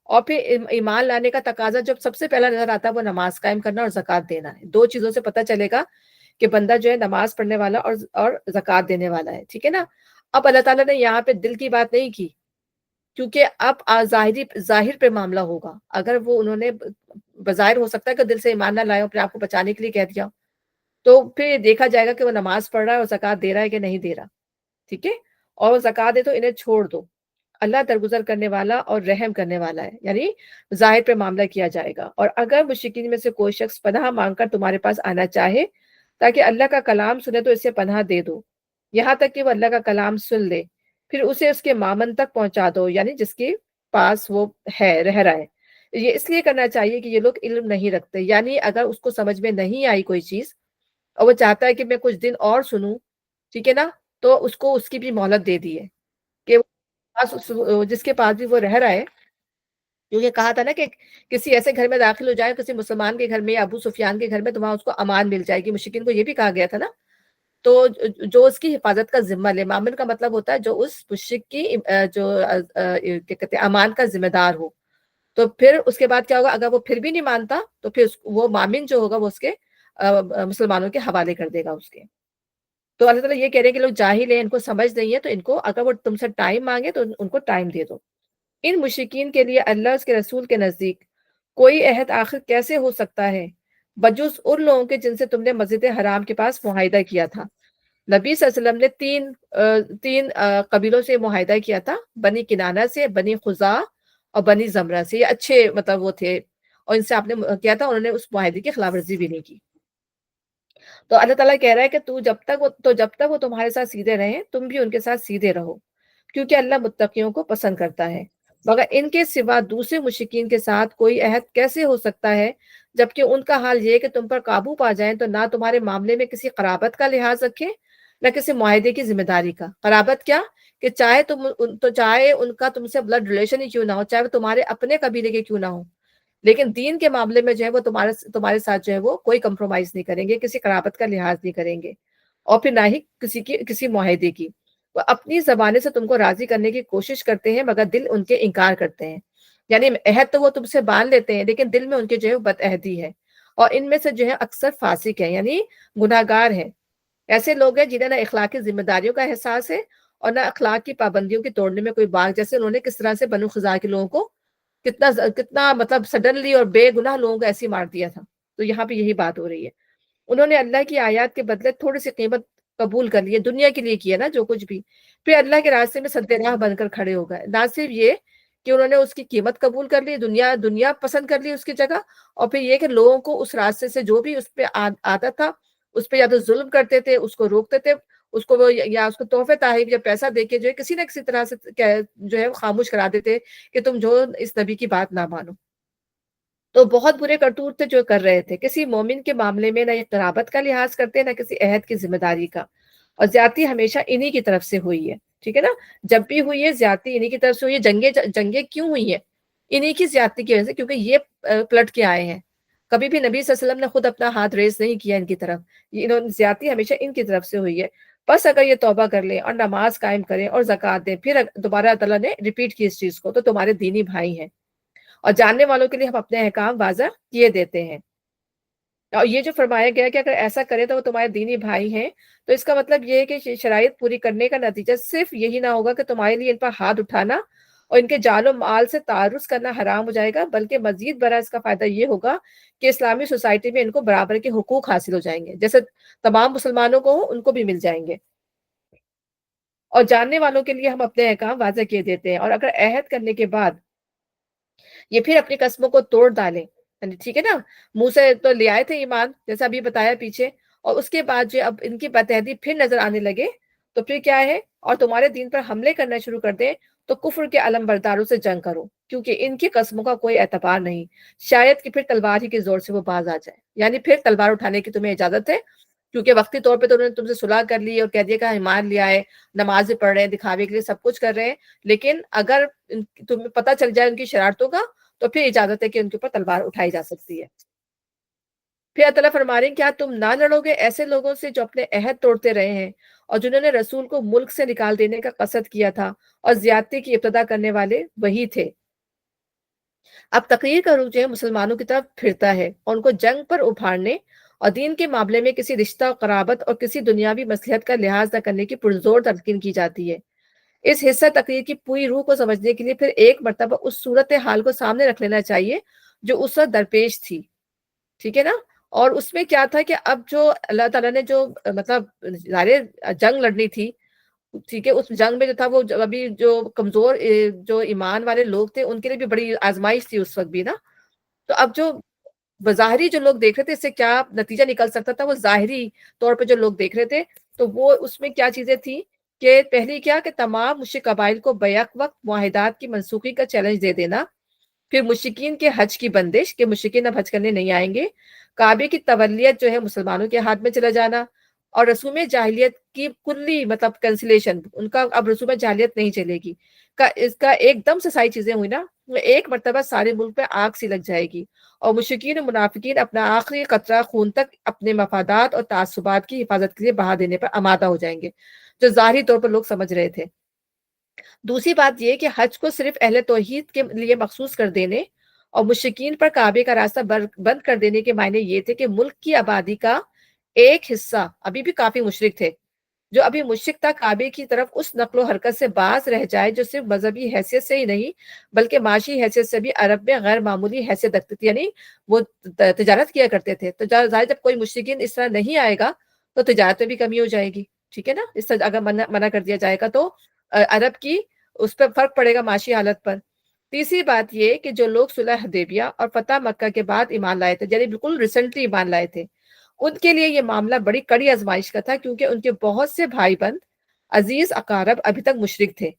اور پھر ایمان لانے کا تقاضا جب سب سے پہلا نظر آتا ہے وہ نماز قائم کرنا اور زکوٰۃ دینا ہے۔ 2 چیزوں سے پتہ چلے گا کہ بندہ جو ہے نماز پڑھنے والا اور زکوٰۃ دینے والا ہے، ٹھیک ہے نا؟ اب اللہ تعالیٰ نے یہاں پہ دل کی بات نہیں کی، کیونکہ اب ظاہر پہ معاملہ ہوگا۔ اگر وہ انہوں نے بظاہر ہو سکتا ہے کہ دل سے ایمان نہ لائے اپنے آپ کو بچانے کے لیے کہہ دیا، تو پھر دیکھا جائے گا کہ وہ نماز پڑھ رہا ہے اور زکوٰۃ دے رہا ہے کہ نہیں دے رہا، ٹھیک ہے؟ اور وہ زکوٰۃ دے تو انہیں چھوڑ دو، اللہ درگزر کرنے والا اور رحم کرنے والا ہے، یعنی ظاہر پہ معاملہ کیا جائے گا۔ اور اگر مشرکین میں سے کوئی شخص پناہ مانگ کر تمہارے پاس آنا چاہے تاکہ اللہ کا کلام سنے تو اسے پناہ دے دو، یہاں تک کہ وہ اللہ کا کلام سن لے، پھر اسے اس کے مامن تک پہنچا دو، یعنی جس کے پاس وہ ہے، رہ رہا ہے۔ یہ اس لیے کرنا چاہیے کہ یہ لوگ علم نہیں رکھتے، یعنی اگر اس کو سمجھ میں نہیں آئی کوئی چیز اور وہ چاہتا ہے کہ میں کچھ دن اور سنوں، ٹھیک ہے نا، تو اس کو اس کی بھی مہلت دے دی ہے کہ جس کے پاس بھی وہ رہ رہا ہے، کیونکہ کہا تھا نا کہ کسی ایسے گھر میں داخل ہو جائے، کسی مسلمان کے گھر میں یا ابو سفیان کے گھر میں، تو وہاں اس کو امان مل جائے گی. مشرکین کو یہ بھی کہا گیا تھا نا. تو جو اس کی حفاظت کا ذمہ لے، مامن کا مطلب ہوتا ہے جو اس مشرک کی جو کیا کہتے ہیں امان کا ذمہ دار ہو. تو پھر اس کے بعد کیا ہوگا، اگر وہ پھر بھی نہیں مانتا تو پھر وہ مامن جو ہوگا وہ اس کے مسلمانوں کے حوالے کر دے گا اس کے. تو اللہ تعالیٰ یہ کہہ رہے ہیں کہ لوگ جاہل ہیں، ان کو سمجھ نہیں ہے، تو ان کو اگر وہ تم سے ٹائم مانگے تو ان کو ٹائم دے دو. ان مشرکین کے لیے اللہ اس کے رسول کے نزدیک کوئی عہد آخر کیسے ہو سکتا ہے بجز ان لوگوں کے جن سے تم نے مسجد حرام کے پاس معاہدہ کیا تھا. نبی صلی اللہ علیہ وسلم نے تین قبیلوں سے معاہدہ کیا تھا، بنی کنانہ سے، بنی خزاع اور بنی زمرہ سے. یہ اچھے مطلب وہ تھے، اور ان سے آپ نے کیا تھا، انہوں نے اس معاہدے کی خلاف ورزی بھی نہیں کی. تو اللہ تعالیٰ کہہ رہا ہے کہ جب تک وہ تمہارے ساتھ سیدھے رہیں، تم بھی ان کے ساتھ سیدھے رہو، کیونکہ اللہ متقیوں کو پسند کرتا ہے. مگر ان کے سوا دوسرے مشرکین کے ساتھ کوئی عہد کیسے ہو سکتا ہے جبکہ ان کا حال یہ ہے کہ تم پر قابو پا جائیں تو نہ تمہارے معاملے میں کسی قرابت کا لحاظ رکھیں نہ کسی معاہدے کی ذمہ داری کا. قرابت کیا کہ چاہے ان کا تم سے بلڈ ریلیشن ہی کیوں نہ ہو، چاہے وہ تمہارے اپنے قبیلے کے کیوں نہ ہو، لیکن دین کے معاملے میں جو ہے وہ تمہارے ساتھ جو ہے وہ کوئی کمپرومائز نہیں کریں گے، کسی قرابت کا لحاظ نہیں کریں گے، اور پھر نہ ہی کسی معاہدے کی. وہ اپنی زبانیں سے تم کو راضی کرنے کی کوشش کرتے ہیں مگر دل ان کے انکار کرتے ہیں. یعنی عہد تو وہ تم سے باندھ لیتے ہیں لیکن دل میں ان کے جو ہے بد عہدی ہے، اور ان میں سے جو ہے اکثر فاسق ہیں، یعنی گناہ گار ہیں. ایسے لوگ ہیں جنہیں نہ اخلاقی ذمہ داریوں کا احساس ہے اور نہ اخلاق کی پابندیوں کے توڑنے میں کوئی باک. جیسے انہوں نے کس طرح سے بنو خزاع کے لوگوں کو کتنا مطلب سڈنلی اور بے گناہ لوگوں کو ایسے مار دیا تھا. تو یہاں پہ یہی بات ہو رہی ہے. انہوں نے اللہ کی آیات کے بدلے تھوڑی سی قیمت قبول کر لی ہے، دنیا کے لیے کیا نا جو کچھ بھی، پھر اللہ کے راستے میں سد راہ بن کر کھڑے ہو گئے. نہ صرف یہ کہ انہوں نے اس کی قیمت قبول کر لی، دنیا پسند کر لی اس کی جگہ، اور پھر یہ کہ لوگوں کو اس راستے سے جو بھی اس پہ آتا تھا اس پہ یا تو ظلم کرتے تھے، اس کو روکتے تھے، اس کو یا اس کو تحفے تحائف یا پیسہ دے کے جو ہے کسی نہ کسی طرح سے جو ہے خاموش کرا دیتے کہ تم جو اس نبی کی بات نہ مانو. تو بہت برے کرتوت تھے جو کر رہے تھے. کسی مومن کے معاملے میں نہ یہ قرابت کا لحاظ کرتے نہ کسی عہد کی ذمہ داری کا، اور زیادتی ہمیشہ انہی کی طرف سے ہوئی ہے. ٹھیک ہے نا، جب بھی ہوئی ہے زیادتی انہی کی طرف سے ہوئی ہے. جنگیں کیوں ہوئی ہیں؟ انہی کی زیادتی کی وجہ سے، کیونکہ یہ پلٹ کے آئے ہیں. کبھی بھی نبی صلی اللہ علیہ وسلم نے خود اپنا ہاتھ ریز نہیں کیا ان کی طرف، زیادتی ہمیشہ ان کی طرف سے ہوئی ہے. بس اگر یہ توبہ کر لیں اور نماز قائم کریں اور زکوٰۃ دیں، پھر دوبارہ اللہ تعالیٰ نے ریپیٹ کی اس چیز کو، تو تمہارے دینی بھائی ہیں، اور جاننے والوں کے لیے ہم اپنے احکام واضح کیے دیتے ہیں. اور یہ جو فرمایا گیا کہ اگر ایسا کرے تو وہ تمہارے دینی بھائی ہیں، تو اس کا مطلب یہ ہے کہ شرائط پوری کرنے کا نتیجہ صرف یہی نہ ہوگا کہ تمہارے لیے ان پر ہاتھ اٹھانا اور ان کے جال و مال سے تعرض کرنا حرام ہو جائے گا، بلکہ مزید برا اس کا فائدہ یہ ہوگا کہ اسلامی سوسائٹی میں ان کو برابر کے حقوق حاصل ہو جائیں گے، جیسے تمام مسلمانوں کو ان کو بھی مل جائیں گے. اور جاننے والوں کے لیے ہم اپنے احکام واضح کیے دیتے ہیں، اور اگر عہد کرنے کے بعد یہ پھر اپنی قسموں کو توڑ ڈالیں، یعنی ٹھیک ہے نا، منہ سے تو لے آئے تھے ایمان جیسا ابھی بتایا پیچھے، اور اس کے بعد جو اب ان کی بدعہدی پھر نظر آنے لگے تو پھر کیا ہے، اور تمہارے دین پر حملے کرنا شروع کر دیں تو کفر کے علم برداروں سے جنگ کرو، کیونکہ ان کی قسموں کا کوئی اعتبار نہیں، شاید کہ پھر تلوار ہی کے زور سے وہ باز آ جائے. یعنی پھر تلوار اٹھانے کی تمہیں اجازت ہے، کیونکہ وقتی طور پہ تو انہوں نے تم سے صلح کر لی اور کہہ دیا کہ ایمان لے آئے، نمازیں پڑھ رہے ہیں، دکھاوے کے لیے سب کچھ کر رہے ہیں، لیکن اگر تمہیں پتہ چل جائے ان کی شرارتوں کا تو پھر اجازت ہے کہ ان کے اوپر تلوار اٹھائی جا سکتی ہے. پھر اللہ تعالیٰ فرما رہے ہیں کیا تم نہ لڑو گے ایسے لوگوں سے جو اپنے عہد توڑتے رہے ہیں اور جنہوں نے رسول کو ملک سے نکال دینے کا قصد کیا تھا، اور زیادتی کی ابتدا کرنے والے وہی تھے. اب تقریر کا رخ جو ہے مسلمانوں کی طرف پھرتا ہے اور ان کو جنگ پر ابھارنے اور دین کے معاملے میں کسی رشتہ و قرابت اور کسی دنیاوی مصلحت کا لحاظ نہ کرنے کی پرزور تلقین کی جاتی ہے. اس حصہ تقریر کی پوری روح کو سمجھنے کے لیے پھر ایک مرتبہ اس صورت حال کو سامنے رکھ لینا چاہیے جو اس وقت درپیش تھی. ٹھیک ہے نا، اور اس میں کیا تھا کہ اب جو اللہ تعالیٰ نے جو مطلب ظاہر جنگ لڑنی تھی، ٹھیک ہے، اس جنگ میں جو تھا وہ ابھی جو کمزور جو ایمان والے لوگ تھے ان کے لیے بھی بڑی آزمائش تھی اس وقت بھی نا. تو اب جو بظاہری جو لوگ دیکھ رہے تھے اس سے کیا نتیجہ نکل سکتا تھا، وہ ظاہری طور پہ جو لوگ دیکھ رہے تھے تو وہ اس میں کیا چیزیں تھیں کہ پہلی کیا کہ تمام مشرک قبائل کو بیک وقت معاہدات کی منسوخی کا چیلنج دے دینا، پھر مشرکین کے حج کی بندش کہ مشرکین اب حج کرنے نہیں آئیں گے، کعبے کی تولیت جو ہے مسلمانوں کے ہاتھ میں چلا جانا، اور رسوم جاہلیت کی کلی مطلب کینسلیشن، ان کا اب رسوم جاہلیت نہیں چلے گی، اس کا ایک دم سے ساری چیزیں ہوئی نا، ایک مرتبہ سارے ملک پہ آگ سی لگ جائے گی، اور مشرکین و منافقین اپنا آخری قطرہ خون تک اپنے مفادات اور تعصبات کی حفاظت کے لیے بہا دینے پر آمادہ ہو جائیں گے، جو ظاہری طور پر لوگ سمجھ رہے تھے۔ دوسری بات یہ کہ حج کو صرف اہل توحید کے لیے مخصوص کر دینے اور مشرکین پر کعبے کا راستہ بند کر دینے کے معنی یہ تھے کہ ملک کی آبادی کا ایک حصہ، ابھی بھی کافی مشرک تھے، جو ابھی مشرک تھا، کعبے کی طرف اس نقل و حرکت سے باز رہ جائے جو صرف مذہبی حیثیت سے ہی نہیں بلکہ معاشی حیثیت سے بھی عرب میں غیر معمولی حیثیت رکھتی تھی، یعنی وہ تجارت کیا کرتے تھے، تو ظاہر جب کوئی مشرکین اس طرح نہیں آئے گا تو تجارت میں بھی کمی ہو جائے گی، ٹھیک ہے نا، اس طرح اگر منع کر دیا جائے گا تو عرب کی اس پہ فرق پڑے گا معاشی حالت پر۔ تیسری بات یہ کہ جو لوگ صلح حدیبیہ اور فتح مکہ کے بعد ایمان لائے تھے، یعنی بالکل ریسنٹلی ایمان لائے تھے، ان کے لیے یہ معاملہ بڑی کڑی آزمائش کا تھا، کیونکہ ان کے بہت سے بھائی بند، عزیز اقارب ابھی تک مشرک تھے،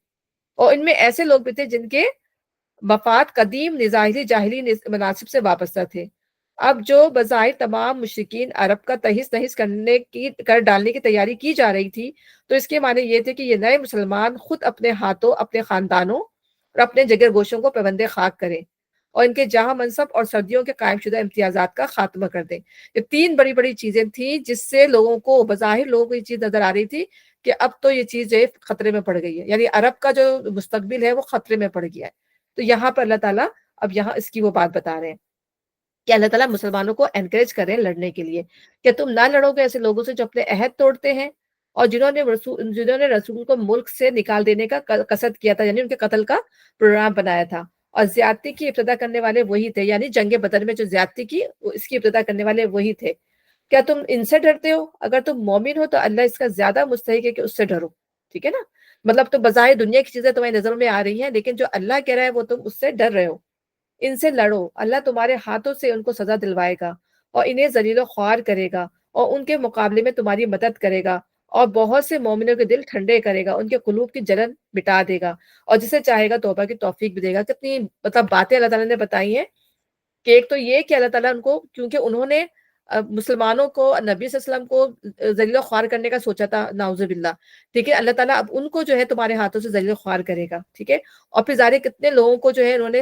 اور ان میں ایسے لوگ بھی تھے جن کے مفاد قدیم جاہلی مناسب سے وابستہ تھے۔ اب جو بظاہر تمام مشرکین عرب کا تہس نہس کر ڈالنے کی تیاری کی جا رہی تھی، تو اس کے معنی یہ تھے کہ یہ نئے مسلمان خود اپنے ہاتھوں، اپنے خاندانوں اور اپنے جگر گوشوں کو پیوند خاک کریں، اور ان کے جہاں منصب اور سردیوں کے قائم شدہ امتیازات کا خاتمہ کر دیں۔ یہ تین بڑی بڑی چیزیں تھیں جس سے لوگوں کو، بظاہر لوگوں کو یہ چیز نظر آ رہی تھی کہ اب تو یہ چیز جو ہے خطرے میں پڑ گئی ہے، یعنی عرب کا جو مستقبل ہے وہ خطرے میں پڑ گیا ہے۔ تو یہاں پر اللہ تعالیٰ اب یہاں اس کی وہ بات بتا رہے ہیں کہ اللہ تعالیٰ مسلمانوں کو انکریج کریں لڑنے کے لیے کہ تم نہ لڑو گے ایسے لوگوں سے جو اپنے عہد توڑتے ہیں اور جنہوں نے رسول کو ملک سے نکال دینے کا قصد کیا تھا، یعنی ان کے قتل کا پروگرام بنایا تھا، اور زیادتی کی ابتدا کرنے والے وہی تھے، یعنی جنگ بدر میں جو زیادتی کی اس کی ابتدا کرنے والے وہی تھے۔ کیا تم ان سے ڈرتے ہو؟ اگر تم مومن ہو تو اللہ اس کا زیادہ مستحق ہے کہ اس سے ڈرو، ٹھیک ہے نا، مطلب تو بظاہر دنیا کی چیزیں تمہاری نظروں میں آ رہی ہیں، لیکن جو اللہ کہہ رہا ہے وہ تم اس سے ڈر رہے ہو، ان سے لڑو، اللہ تمہارے ہاتھوں سے ان کو سزا دلوائے گا اور انہیں ذلیل و خوار کرے گا اور ان کے مقابلے میں تمہاری مدد کرے گا اور بہت سے مومنوں کے دل ٹھنڈے کرے گا، ان کے قلوب کی جلن مٹا دے گا اور جسے چاہے گا توبہ کی توفیق بھی دے گا۔ کتنی مطلب باتیں اللہ تعالیٰ نے بتائی ہیں کہ ایک تو یہ کہ اللہ تعالیٰ ان کو، کیونکہ انہوں نے مسلمانوں کو، نبی صلی اللہ علیہ وسلم کو ذلیل و خوار کرنے کا سوچا تھا، نعوذ باللہ، ٹھیک ہے، اللہ تعالیٰ اب ان کو جو ہے تمہارے ہاتھوں سے ذلیل و خوار کرے گا، ٹھیک ہے، اور پھر ظاہر کتنے لوگوں کو جو ہے انہوں نے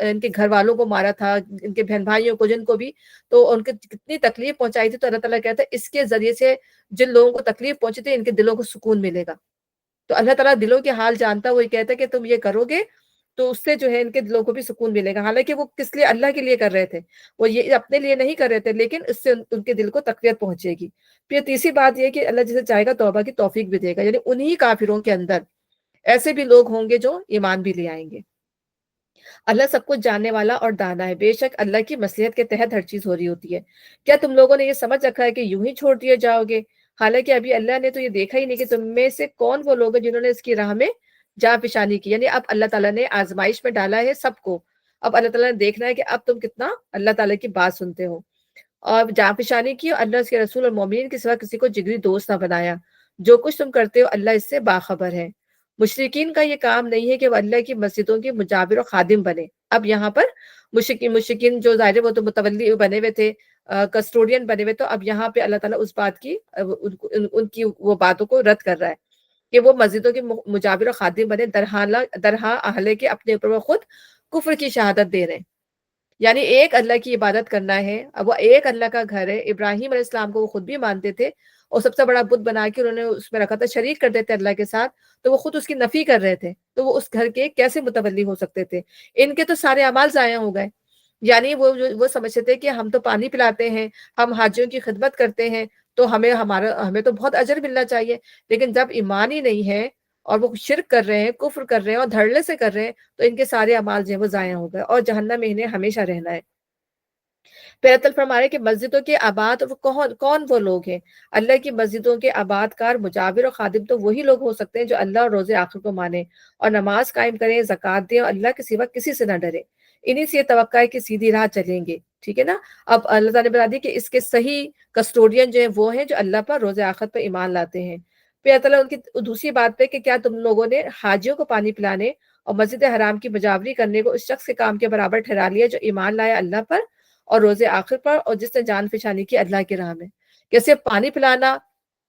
ان کے گھر والوں کو مارا تھا، ان کے بہن بھائیوں کو، جن کو بھی، تو ان کو کتنی تکلیف پہنچائی تھی، تو اللہ تعالیٰ کہتا ہے اس کے ذریعے سے جن لوگوں کو تکلیف پہنچی تھی ان کے دلوں کو سکون ملے گا۔ تو اللہ تعالیٰ دلوں کے حال جانتا، وہ یہ کہتا ہے کہ تم یہ کرو گے تو اس سے جو ہے ان کے دلوں کو بھی سکون ملے گا، حالانکہ وہ کس لیے، اللہ کے لیے کر رہے تھے، وہ یہ اپنے لیے نہیں کر رہے تھے، لیکن اس سے ان کے دل کو تقویت پہنچے گی۔ پھر تیسری بات یہ کہ اللہ جسے چاہے گا توبہ کی توفیق بھی دے گا، یعنی انہی کافروں کے اندر ایسے بھی لوگ ہوں گے جو ایمان بھی لے آئیں گے۔ اللہ سب کچھ جاننے والا اور دانا ہے، بے شک اللہ کی مصلحت کے تحت ہر چیز ہو رہی ہوتی ہے۔ کیا تم لوگوں نے یہ سمجھ رکھا ہے کہ یوں ہی چھوڑ دیے جاؤ گے؟ حالانکہ ابھی اللہ نے تو یہ دیکھا ہی نہیں کہ تم میں سے کون وہ لوگ ہیں جنہوں نے اس کی راہ میں جاں فشانی کی، یعنی اب اللہ تعالیٰ نے آزمائش میں ڈالا ہے سب کو، اب اللہ تعالیٰ نے دیکھنا ہے کہ اب تم کتنا اللہ تعالیٰ کی بات سنتے ہو، اور جاں فشانی کی، اور اللہ اس کے رسول اور مومنین کے سوا کسی کو جگری دوست نہ بنایا، جو کچھ تم کرتے ہو اللہ اس سے باخبر ہے۔ مشرکین کا یہ کام نہیں ہے کہ وہ اللہ کی مسجدوں کے مجاور و خادم بنے۔ اب یہاں پر مشرکین جو ظاہر ہے وہ تو متولی بنے ہوئے تھے، کسٹوڈین بنے ہوئے، تو اب یہاں پہ اللہ تعالیٰ اس بات کی ان کی وہ باتوں کو رد کر رہا ہے کہ وہ مسجدوں کے مجاور و خادم بنے، درہا اہلے کے اپنے اوپر وہ خود کفر کی شہادت دے رہے ہیں، یعنی ایک اللہ کی عبادت کرنا ہے، اب وہ ایک اللہ کا گھر ہے، ابراہیم علیہ السلام کو وہ خود بھی مانتے تھے اور سب سے بڑا بت بنا کے انہوں نے اس میں رکھا تھا، شریک کر دیتے اللہ کے ساتھ، تو وہ خود اس کی نفی کر رہے تھے، تو وہ اس گھر کے کیسے متولی ہو سکتے تھے؟ ان کے تو سارے اعمال ضائع ہو گئے، یعنی وہ سمجھتے تھے کہ ہم تو پانی پلاتے ہیں، ہم حاجیوں کی خدمت کرتے ہیں، تو ہمیں تو بہت اجر ملنا چاہیے، لیکن جب ایمان ہی نہیں ہے اور وہ شرک کر رہے ہیں، کفر کر رہے ہیں اور دھڑلے سے کر رہے ہیں، تو ان کے سارے اعمال جو ہیں وہ ضائع ہو گئے اور جہنم میں انہیں ہمیشہ رہنا ہے۔ پھر اللہ تعالیٰ فرما رہے کہ مسجدوں کے آباد کون وہ لوگ ہیں؟ اللہ کی مسجدوں کے آباد کار، مجاور اور خادم تو وہی لوگ ہو سکتے ہیں جو اللہ اور روز آخر کو مانیں اور نماز قائم کریں، زکوٰۃ دیں اور اللہ کے سوا کسی سے نہ ڈرے، انہی سے یہ توقع ہے کہ سیدھی راہ چلیں گے، ٹھیک ہے نا۔ اب اللہ تعالیٰ نے بتا دی کہ اس کے صحیح کسٹوڈین جو ہیں وہ ہیں جو اللہ پر، روز آخر پر ایمان لاتے ہیں۔ پھر اللہ تعالیٰ ان کی دوسری بات پہ کہ کیا تم لوگوں نے حاجیوں کو پانی پلانے اور مسجد حرام کی مجاوری کرنے کو اس شخص کے کام کے برابر ٹھہرا لیا جو ایمان لایا اللہ پر اور روز آخر پر اور جس نے جان فشانی کی اللہ کی راہ میں؟ کہ صرف پانی پلانا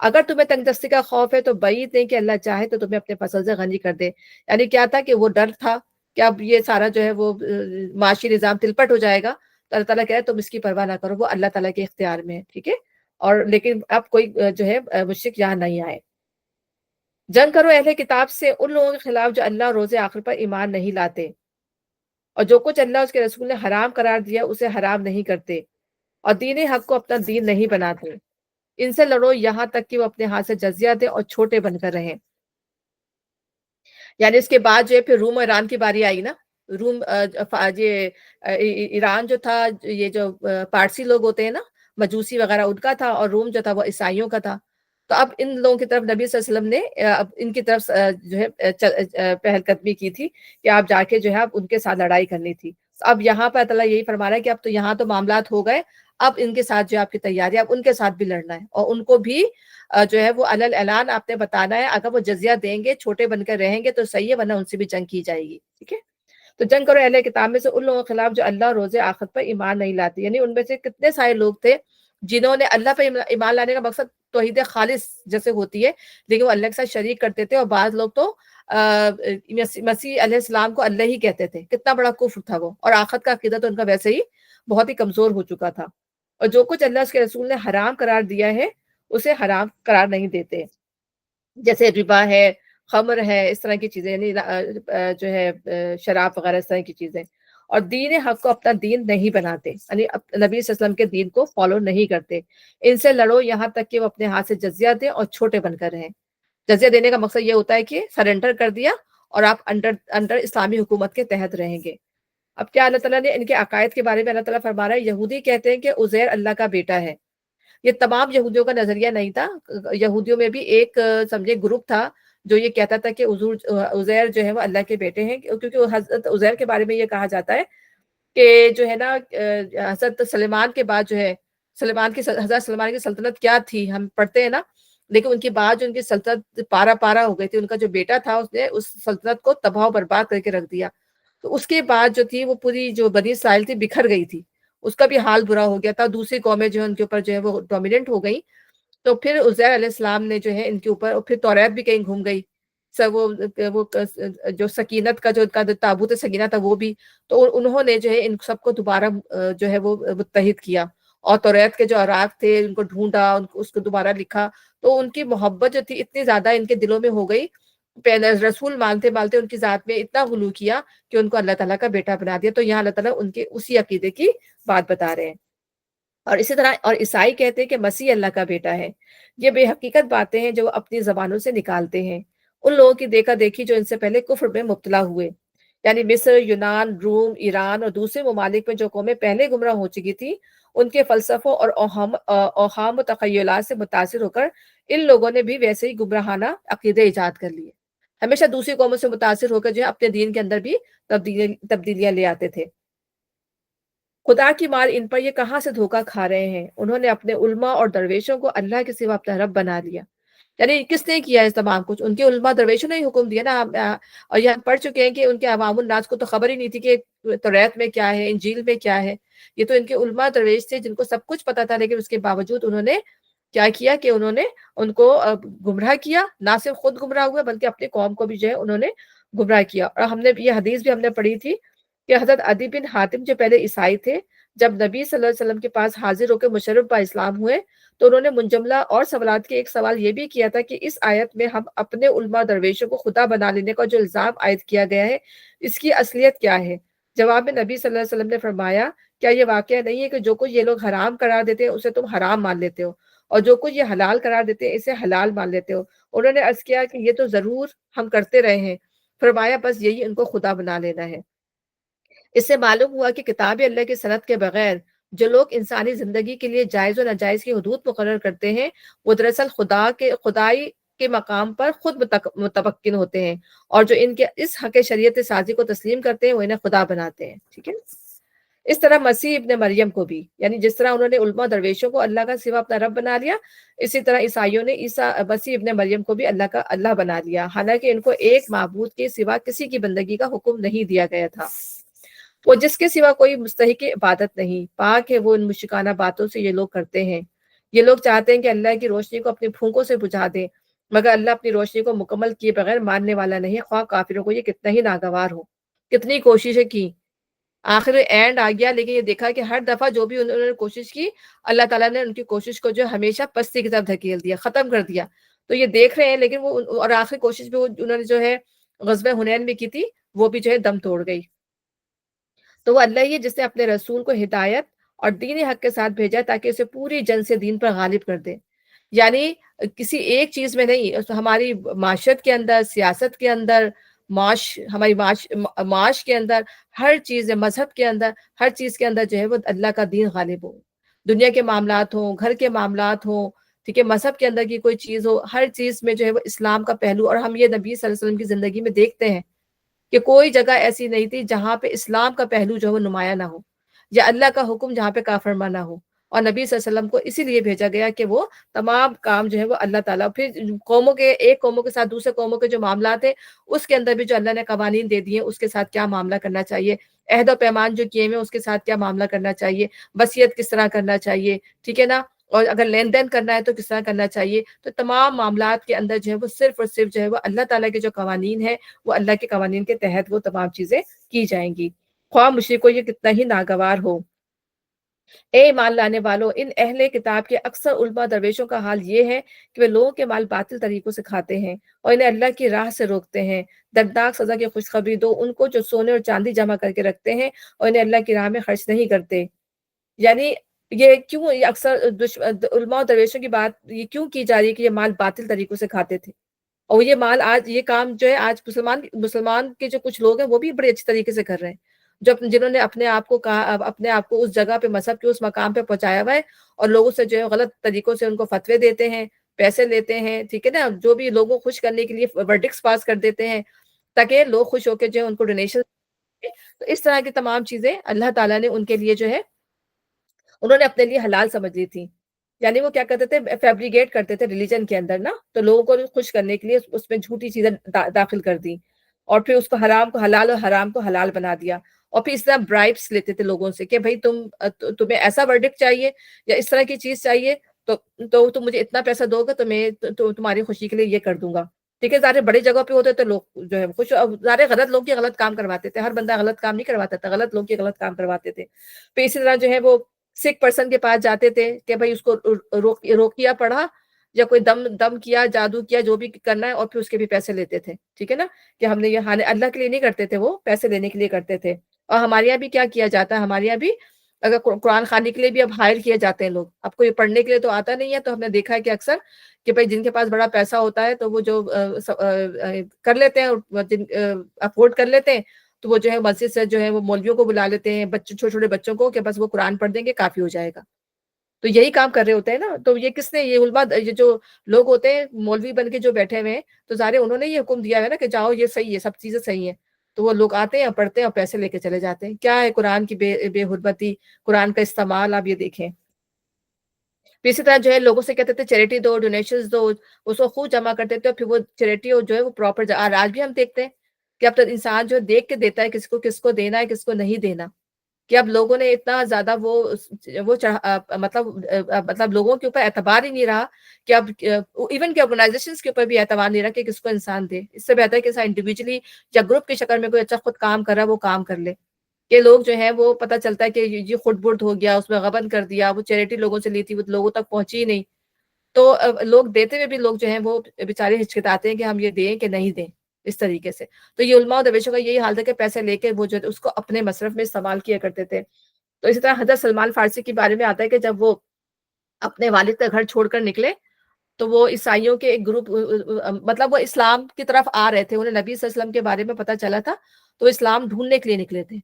اگر تمہیں تنگ دستی کا خوف ہے تو بعید نہیں کہ اللہ چاہے تو تمہیں اپنے فضل سے غنی کر دے. یعنی کیا تھا کہ وہ ڈر تھا کہ اب یہ سارا جو ہے وہ معاشی نظام تلپٹ ہو جائے گا. تو اللہ تعالیٰ کہہ رہے تم اس کی پرواہ نہ کرو، وہ اللہ تعالیٰ کے اختیار میں ہے. ٹھیک ہے. اور لیکن اب کوئی جو ہے مشرک یہاں نہیں آئے. جنگ کرو اہل کتاب سے، ان لوگوں کے خلاف جو اللہ روز آخر پر ایمان نہیں لاتے، اور جو کچھ اللہ اس کے رسول نے حرام قرار دیا اسے حرام نہیں کرتے، اور دین حق کو اپنا دین نہیں بناتے. ان سے لڑو یہاں تک کہ وہ اپنے ہاتھ سے جزیہ دیں اور چھوٹے بن کر رہیں. یعنی اس کے بعد جو ہے پھر روم اور ایران کی باری آئی نا. روم یہ ایران جو تھا، یہ جو پارسی لوگ ہوتے ہیں نا، مجوسی وغیرہ، ان کا تھا، اور روم جو تھا وہ عیسائیوں کا تھا. تو اب ان لوگوں کی طرف نبی صلی اللہ علیہ وسلم نے اب ان کی طرف جو ہے پہل قدمی کی تھی کہ آپ جا کے جو ہے اب ان کے ساتھ لڑائی کرنی تھی. اب یہاں پر اللہ یہی فرما رہا ہے کہ اب تو یہاں تو معاملات ہو گئے، اب ان کے ساتھ جو ہے آپ کی تیاری، اب ان کے ساتھ بھی لڑنا ہے، اور ان کو بھی جو ہے وہ علل اعلان آپ نے بتانا ہے. اگر وہ جزیہ دیں گے، چھوٹے بن کر رہیں گے تو صحیح ہے، ورنہ ان سے بھی جنگ کی جائے گی. ٹھیک ہے. تو جنگ کرو اہل کتاب میں سے ان لوگوں کے خلاف جو اللہ روز آخرت پر ایمان نہیں لاتے. یعنی ان میں سے کتنے سارے لوگ تھے جنہوں نے اللہ پہ ایمان لانے کا مقصد توحید خالص جیسے ہوتی ہے، لیکن وہ اللہ کے ساتھ شریک کرتے تھے. اور بعض لوگ تو مسیح علیہ السلام کو اللہ ہی کہتے تھے. کتنا بڑا کفر تھا وہ. اور آخرت کا عقیدہ تو ان کا ویسے ہی بہت ہی کمزور ہو چکا تھا. اور جو کچھ اللہ اس کے رسول نے حرام قرار دیا ہے اسے حرام قرار نہیں دیتے، جیسے ربا ہے، خمر ہے، اس طرح کی چیزیں، یعنی جو ہے شراب وغیرہ، اس طرح کی چیزیں. اور دین حق کو اپنا دین نہیں بناتے، یعنی نبی صلی اللہ علیہ وسلم کے دین کو فالو نہیں کرتے. ان سے لڑو یہاں تک کہ وہ اپنے ہاتھ سے جزیہ دیں اور چھوٹے بن کر رہیں. جزیہ دینے کا مقصد یہ ہوتا ہے کہ سرنڈر کر دیا اور آپ انڈر اسلامی حکومت کے تحت رہیں گے. اب کیا اللہ تعالیٰ نے ان کے عقائد کے بارے میں اللہ تعالیٰ فرما رہا ہے، یہودی کہتے ہیں کہ عزیر اللہ کا بیٹا ہے. یہ تمام یہودیوں کا نظریہ نہیں تھا. یہودیوں میں بھی ایک سمجھے گروپ تھا جو یہ کہتا تھا کہ عزیر جو ہے وہ اللہ کے بیٹے ہیں، کیونکہ حضرت عزیر کے بارے میں یہ کہا جاتا ہے کہ جو ہے نا حضرت سلیمان کے بعد جو ہے حضرت سلیمان کی سلطنت کیا تھی ہم پڑھتے ہیں نا، لیکن ان کے بعد جو ان کی سلطنت پارا پارا ہو گئی تھی. ان کا جو بیٹا تھا اس نے اس سلطنت کو تباہ و برباد کر کے رکھ دیا. تو اس کے بعد جو تھی وہ پوری جو بنی اسرائیل تھی بکھر گئی تھی، اس کا بھی حال برا ہو گیا تھا. دوسری قومیں جو ہے ان کے اوپر جو ہے وہ ڈومیننٹ ہو گئی. تو پھر عزیر علیہ السلام نے جو ہے ان کے اوپر، اور پھر توریت بھی کہیں گھوم گئی. سب وہ جو سکینت کا جو تابوت سکینہ تھا وہ بھی. تو انہوں نے جو ہے ان سب کو دوبارہ جو ہے وہ متحد کیا، اور توریت کے جو اوراق تھے ان کو ڈھونڈا، اس کو دوبارہ لکھا. تو ان کی محبت جو تھی اتنی زیادہ ان کے دلوں میں ہو گئی، رسول مانتے مانتے ان کی ذات میں اتنا غلو کیا کہ ان کو اللہ تعالیٰ کا بیٹا بنا دیا. تو یہاں اللہ تعالیٰ ان کے اسی عقیدے کی بات بتا رہے ہیں. اور اسی طرح اور عیسائی کہتے ہیں کہ مسیح اللہ کا بیٹا ہے. یہ بے حقیقت باتیں ہیں جو وہ اپنی زبانوں سے نکالتے ہیں، ان لوگوں کی دیکھا دیکھی جو ان سے پہلے کفر میں مبتلا ہوئے. یعنی مصر، یونان، روم، ایران اور دوسرے ممالک میں جو قومیں پہلے گمراہ ہو چکی تھی، ان کے فلسفوں اور اوہام و تخیلات سے متاثر ہو کر ان لوگوں نے بھی ویسے ہی گمراہانہ عقیدے ایجاد کر لیے. ہمیشہ دوسری قوموں سے متاثر ہو کر جو ہے اپنے دین کے اندر بھی تبدیلیاں لے آتے تھے. خدا کی مار ان پر یہ کہاں سے دھوکہ کھا رہے ہیں. انہوں نے اپنے علماء اور درویشوں کو اللہ کے سوا اپنا رب بنا لیا. یعنی کس نے کیا ہے تمام کچھ؟ ان کے علماء درویشوں نے ہی حکم دیا نا. اور یہ ہم پڑھ چکے ہیں کہ ان کے عوام الناس کو تو خبر ہی نہیں تھی کہ توریت میں کیا ہے، انجیل میں کیا ہے. یہ تو ان کے علماء درویش تھے جن کو سب کچھ پتا تھا، لیکن اس کے باوجود انہوں نے کیا کیا کہ انہوں نے ان کو گمراہ کیا. نہ صرف خود گمراہ ہوئے بلکہ اپنی قوم کو بھی جو ہے انہوں نے گمراہ کیا. اور ہم نے یہ حدیث بھی ہم نے پڑھی تھی کہ حضرت عدی بن حاتم جو پہلے عیسائی تھے، جب نبی صلی اللہ علیہ وسلم کے پاس حاضر ہو کے مشرف با اسلام ہوئے تو انہوں نے منجملہ اور سوالات کے ایک سوال یہ بھی کیا تھا کہ اس آیت میں ہم اپنے علماء درویشوں کو خدا بنا لینے کا جو الزام عائد کیا گیا ہے اس کی اصلیت کیا ہے؟ جواب میں نبی صلی اللہ علیہ وسلم نے فرمایا، کیا یہ واقعہ نہیں ہے کہ جو کچھ یہ لوگ حرام قرار دیتے ہیں اسے تم حرام مان لیتے ہو، اور جو کچھ یہ حلال قرار دیتے ہیں اسے حلال مان لیتے ہو؟ انہوں نے عرض کیا کہ یہ تو ضرور ہم کرتے رہے ہیں. فرمایا بس یہی ان کو خدا بنا لینا ہے. اس سے معلوم ہوا کہ کتاب اللہ کی سند کے بغیر جو لوگ انسانی زندگی کے لیے جائز و ناجائز کی حدود مقرر کرتے ہیں وہ دراصل خدائی کے مقام پر خود متمکن ہوتے ہیں، اور جو ان کے اس حق شریعت سازی کو تسلیم کرتے ہیں وہ انہیں خدا بناتے ہیں. ٹھیک ہے. اس طرح مسیح ابن مریم کو بھی، یعنی جس طرح انہوں نے علماء درویشوں کو اللہ کا سوا اپنا رب بنا لیا، اسی طرح عیسائیوں نے مسیح ابن مریم کو بھی اللہ کا اللہ بنا لیا، حالانکہ ان کو ایک معبود کے سوا کسی کی بندگی کا حکم نہیں دیا گیا تھا. وہ جس کے سوا کوئی مستحق عبادت نہیں، پاک ہے وہ ان مشرکانہ باتوں سے یہ لوگ کرتے ہیں. یہ لوگ چاہتے ہیں کہ اللہ کی روشنی کو اپنی پھونکوں سے بجھا دیں، مگر اللہ اپنی روشنی کو مکمل کیے بغیر ماننے والا نہیں، خواہ کافروں کو یہ کتنا ہی ناگوار ہو۔ کتنی کوششیں کی، آخر اینڈ آ گیا، لیکن یہ دیکھا کہ ہر دفعہ جو بھی انہوں نے کوشش کی، اللہ تعالیٰ نے ان کی کوشش کو جو ہمیشہ پستی کی طرف دھکیل دیا، ختم کر دیا۔ تو یہ دیکھ رہے ہیں، لیکن وہ اور آخری کوشش بھی انہوں نے جو ہے غزوہ حنین میں کی تھی، وہ بھی جو ہے دم توڑ گئی۔ تو وہ اللہ ہی ہے جس نے اپنے رسول کو ہدایت اور دین حق کے ساتھ بھیجا تاکہ اسے پوری جن سے دین پر غالب کر دے۔ یعنی کسی ایک چیز میں نہیں، ہماری معاشرت کے اندر، سیاست کے اندر، ہماری معاش کے اندر، ہر چیز، مذہب کے اندر، ہر چیز کے اندر جو ہے وہ اللہ کا دین غالب ہو۔ دنیا کے معاملات ہوں، گھر کے معاملات ہوں، ٹھیک ہے، مذہب کے اندر کی کوئی چیز ہو، ہر چیز میں جو ہے وہ اسلام کا پہلو، اور ہم یہ نبی صلی اللہ علیہ وسلم کی زندگی میں دیکھتے ہیں کہ کوئی جگہ ایسی نہیں تھی جہاں پہ اسلام کا پہلو جو ہے وہ نمایاں نہ ہو، یا اللہ کا حکم جہاں پہ کافرمانہ نہ ہو۔ اور نبی صلی اللہ علیہ وسلم کو اسی لیے بھیجا گیا کہ وہ تمام کام جو ہے وہ اللہ تعالیٰ، پھر ایک قوموں کے ساتھ دوسرے قوموں کے جو معاملات ہیں اس کے اندر بھی جو اللہ نے قوانین دے دیے، اس کے ساتھ کیا معاملہ کرنا چاہیے، عہد و پیمان جو کیے ہوئے اس کے ساتھ کیا معاملہ کرنا چاہیے، وصیت کس طرح کرنا چاہیے، ٹھیک ہے نا، اور اگر لین دین کرنا ہے تو کس طرح کرنا چاہیے۔ تو تمام معاملات کے اندر جو ہے وہ صرف اور صرف جو ہے وہ اللہ تعالیٰ کے جو قوانین ہیں، وہ اللہ کے قوانین کے تحت وہ تمام چیزیں کی جائیں گی، خواہ مشرک کو یہ کتنا ہی ناگوار ہو۔ اے ایمان لانے والوں، ان اہل کتاب کے اکثر علماء درویشوں کا حال یہ ہے کہ وہ لوگوں کے مال باطل طریقوں سے کھاتے ہیں اور انہیں اللہ کی راہ سے روکتے ہیں۔ دردناک سزا کی خوشخبری دو ان کو جو سونے اور چاندی جمع کر کے رکھتے ہیں اور انہیں اللہ کی راہ میں خرچ نہیں کرتے۔ یعنی یہ کیوں، یہ اکثر علماء و درویشوں کی بات یہ کیوں کی جا رہی ہے کہ یہ مال باطل طریقوں سے کھاتے تھے، اور یہ مال آج، یہ کام جو ہے آج مسلمان کے جو کچھ لوگ ہیں وہ بھی بڑے اچھے طریقے سے کر رہے ہیں، جنہوں نے اپنے آپ کو کہا، اپنے آپ کو اس جگہ پہ، مذہب کے اس مقام پہ پہنچایا ہوا ہے، اور لوگوں سے جو ہے غلط طریقوں سے ان کو فتوے دیتے ہیں، پیسے لیتے ہیں، ٹھیک ہے نا، جو بھی لوگوں کو خوش کرنے کے لیے ورڈکس پاس کر دیتے ہیں تاکہ لوگ خوش ہو کے جو ہے ان کو ڈونیشن۔ تو اس طرح کی تمام چیزیں اللہ تعالیٰ نے ان کے لیے جو ہے انہوں نے اپنے لیے حلال سمجھ لی تھی۔ یعنی وہ کیا کرتے تھے، فیبریگیٹ کرتے تھے ریلیجن کے اندر نا، تو لوگوں کو خوش کرنے کے لیے اس میں جھوٹی چیزیں داخل کر دی، اور پھر اس کو حرام کو حلال اور حرام کو حلال بنا دیا، اور پھر اس طرح برائبس لیتے تھے لوگوں سے کہ بھائی تمہیں ایسا ورڈکٹ چاہیے یا اس طرح کی چیز چاہیے، تو تم مجھے اتنا پیسہ دو گے تو میں تمہاری خوشی کے لیے یہ کر دوں گا، ٹھیک ہے۔ سارے بڑی جگہ پہ ہوتے تو لوگ جو ہے خوش، سارے غلط لوگ کے غلط کام کرواتے تھے، ہر بندہ غلط کام نہیں کرواتا تھا، غلط لوگ کے غلط کام کرواتے تھے۔ پھر اسی طرح جو ہے وہ سکھ پرسن کے پاس جاتے تھے کہ بھائی اس کو روکیا پڑھا، یا کوئی دم کیا، جادو کیا، جو بھی کرنا ہے، اور پھر اس کے بھی پیسے لیتے تھے، ٹھیک ہے نا، کہ ہم نے یہ اللہ کے لیے نہیں کرتے تھے، وہ پیسے لینے کے لیے کرتے تھے۔ اور ہمارے یہاں بھی کیا کیا جاتا ہے، ہمارے یہاں بھی اگر قرآن خوانی کے لیے بھی اب ہائر کیے جاتے ہیں لوگ، اب کوئی پڑھنے کے لیے تو آتا نہیں ہے، تو ہم نے دیکھا ہے کہ اکثر کہ بھائی جن کے پاس بڑا پیسہ ہوتا ہے تو وہ جو کر لیتے ہیں، افورڈ کر لیتے ہیں، تو وہ جو ہے مسجد سے جو ہے وہ مولویوں کو بلا لیتے ہیں، چھوٹے چھوٹے بچوں کو، کہ بس وہ قرآن پڑھ دیں گے کافی ہو جائے گا۔ تو یہی کام کر رہے ہوتے ہیں نا، تو یہ کس نے، یہ علماء، یہ جو لوگ ہوتے ہیں مولوی بن کے جو بیٹھے ہوئے ہیں، تو ظاہر انہوں نے یہ حکم دیا ہے نا کہ جاؤ یہ صحیح ہے، سب چیزیں صحیح ہیں، تو وہ لوگ آتے ہیں، پڑھتے ہیں اور پیسے لے کے چلے جاتے ہیں۔ کیا ہے قرآن کی بے حرمتی، قرآن کا استعمال، آپ یہ دیکھیں۔ پھر اسی طرح جو ہے لوگوں سے کہتے تھے چیریٹی دو، ڈونیشنز دو، اس کو خوب جمع کرتے تھے، اور پھر وہ چیریٹی جو ہے وہ پراپر، آج بھی ہم دیکھتے ہیں کہ اب تو انسان جو دیکھ کے دیتا ہے کس کو دینا ہے، کس کو نہیں دینا، کہ اب لوگوں نے اتنا زیادہ مطلب لوگوں کے اوپر اعتبار ہی نہیں رہا، کہ اب ایون کہ آرگنائزیشنز کے اوپر بھی اعتبار نہیں رہا کہ کس کو انسان دے۔ اس سے بہتر ہے کہ انسان انڈیویجلی یا گروپ کی شکل میں کوئی اچھا خود کام کر رہا ہے وہ کام کر لے، کہ لوگ جو ہیں وہ پتہ چلتا ہے کہ یہ خود برد ہو گیا، اس میں غبن کر دیا، وہ چیریٹی لوگوں سے لی تھی وہ لوگوں تک پہنچی ہی نہیں، تو لوگ دیتے ہوئے بھی لوگ جو ہیں وہ بیچارے ہچکتاتے ہیں کہ ہم یہ دیں کہ نہیں دیں، اس طریقے سے۔ تو یہ علماء و درویشوں کا یہی حال تھا کہ پیسے لے کے وہ جو اس کو اپنے مصرف میں استعمال کیا کرتے تھے۔ تو اسی طرح حضرت سلمان فارسی کے بارے میں آتا ہے کہ جب وہ اپنے والد کا گھر چھوڑ کر نکلے تو وہ عیسائیوں کے ایک گروپ، مطلب وہ اسلام کی طرف آ رہے تھے، انہیں نبی صلی اللہ علیہ وسلم کے بارے میں پتہ چلا تھا، تو اسلام ڈھونڈنے کے لیے نکلے تھے،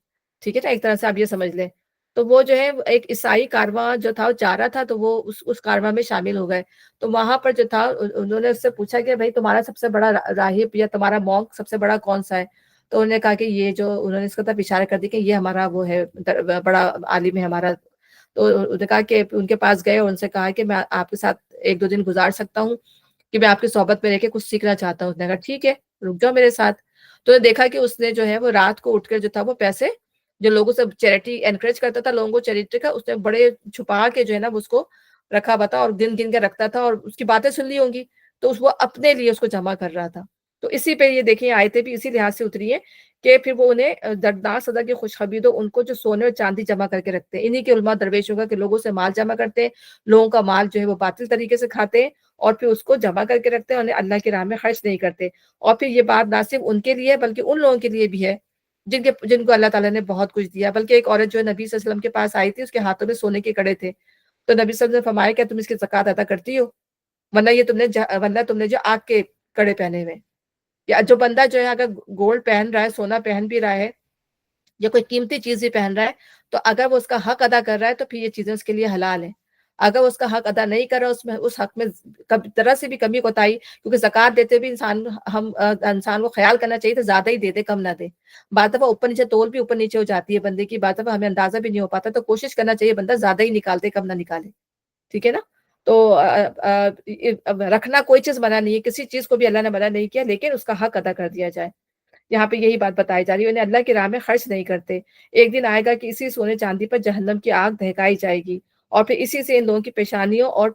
ٹھیک ہے نا، ایک طرح سے آپ یہ سمجھ لیں۔ تو وہ جو ہے ایک عیسائی کارواں جو تھا وہ جا رہا تھا، تو وہ اس کارواں میں شامل ہو گئے۔ تو وہاں پر جو تھا انہوں نے اس سے پوچھا کہ بھائی تمہارا سب سے بڑا راہب یا تمہارا مونک سب سے بڑا کون سا ہے؟ تو انہوں نے کہا کہ یہ جو، انہوں نے اس کا طرف اشارہ کر دی کہ یہ ہمارا وہ ہے، بڑا عالم ہے ہمارا۔ تو انہوں نے کہا کہ ان کے پاس گئے اور ان سے کہا کہ میں آپ کے ساتھ ایک دو دن گزار سکتا ہوں، کہ میں آپ کی صحبت میں رہ کے کچھ سیکھنا چاہتا ہوں۔ اس نے کہا ٹھیک ہے، رک جاؤ میرے ساتھ۔ تو نے دیکھا کہ اس نے جو ہے وہ رات کو اٹھ کر جو تھا وہ پیسے، جو لوگوں سے چیریٹی انکریج کرتا تھا لوگوں کو چیریٹی کا، اس نے بڑے چھپا کے جو ہے نا اس کو رکھا ہوا تھا اور گن گن کے رکھتا تھا اور اس کی باتیں سن لی ہوں گی تو وہ اپنے لیے اس کو جمع کر رہا تھا. تو اسی پہ یہ دیکھیں آیتیں بھی اسی لحاظ سے اتری ہے کہ پھر وہ انہیں دردناک سزا کی خوشخبری دو ان کو جو سونے اور چاندی جمع کر کے رکھتے ہیں. انہی کے علماء درویشوں کا کہ لوگوں سے مال جمع کرتے ہیں، لوگوں کا مال جو ہے وہ باطل طریقے سے کھاتے ہیں اور پھر اس کو جمع کر کے رکھتے ہیں، انہیں اللہ کی راہ میں خرچ نہیں کرتے. اور پھر یہ بات نہ صرف ان کے لیے بلکہ ان لوگوں کے لیے بھی ہے جن کو اللہ تعالیٰ نے بہت کچھ دیا. بلکہ ایک عورت جو ہے نبی صلی اللہ علیہ وسلم کے پاس آئی تھی، اس کے ہاتھوں میں سونے کے کڑے تھے. تو نبی صلی اللہ علیہ وسلم نے فرمایا کہ تم اس کی زکوٰۃ ادا کرتی ہو، ورنہ تم نے جو آگ کے کڑے پہنے ہوئے. یا جو بندہ جو ہے اگر گولڈ پہن رہا ہے، سونا پہن بھی رہا ہے یا کوئی قیمتی چیز بھی پہن رہا ہے، تو اگر وہ اس کا حق ادا کر رہا ہے تو پھر یہ چیزیں اس کے لیے حلال ہیں. اگر وہ اس کا حق ادا نہیں کر رہا، اس حق میں ذرا سی بھی کمی کوتاہی، کیونکہ زکوٰۃ دیتے بھی انسان کو خیال کرنا چاہیے تو زیادہ ہی دے دے، کم نہ دے. بعض دفعہ اوپر نیچے تول بھی اوپر نیچے ہو جاتی ہے بندے کی، بعض دفعہ ہمیں اندازہ بھی نہیں ہو پاتا، تو کوشش کرنا چاہیے بندہ زیادہ ہی نکالتے کم نہ نکالے. ٹھیک ہے نا؟ تو رکھنا کوئی چیز منع نہیں ہے، کسی چیز کو بھی اللہ نے منع نہیں کیا، لیکن اس کا حق ادا کر دیا جائے. یہاں پہ یہی بات بتائی جا رہی ہے، انہیں اللہ کی راہ میں خرچ نہیں کرتے. ایک دن آئے گا کہ اسی سونے چاندی پر جہنم کی آگ دہکائی جائے گی اور پھر اسی سے ان لوگوں کی پیشانیوں اور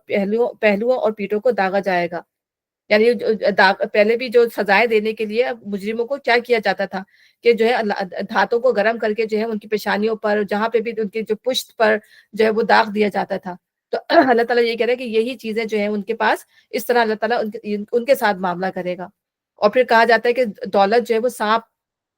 پہلوؤں اور پیٹوں کو داغا جائے گا. یعنی پہلے بھی جو سزائیں دینے کے لیے مجرموں کو کیا کیا جاتا تھا کہ جو ہے دھاتوں کو گرم کر کے جو ہے ان کی پیشانیوں پر، جہاں پہ بھی ان کی جو پشت پر جو ہے وہ داغ دیا جاتا تھا. تو اللہ تعالیٰ یہ کہہ رہے ہیں کہ یہی چیزیں جو ہیں ان کے پاس اس طرح اللہ تعالیٰ ان کے ساتھ معاملہ کرے گا. اور پھر کہا جاتا ہے کہ دولت جو ہے وہ سانپ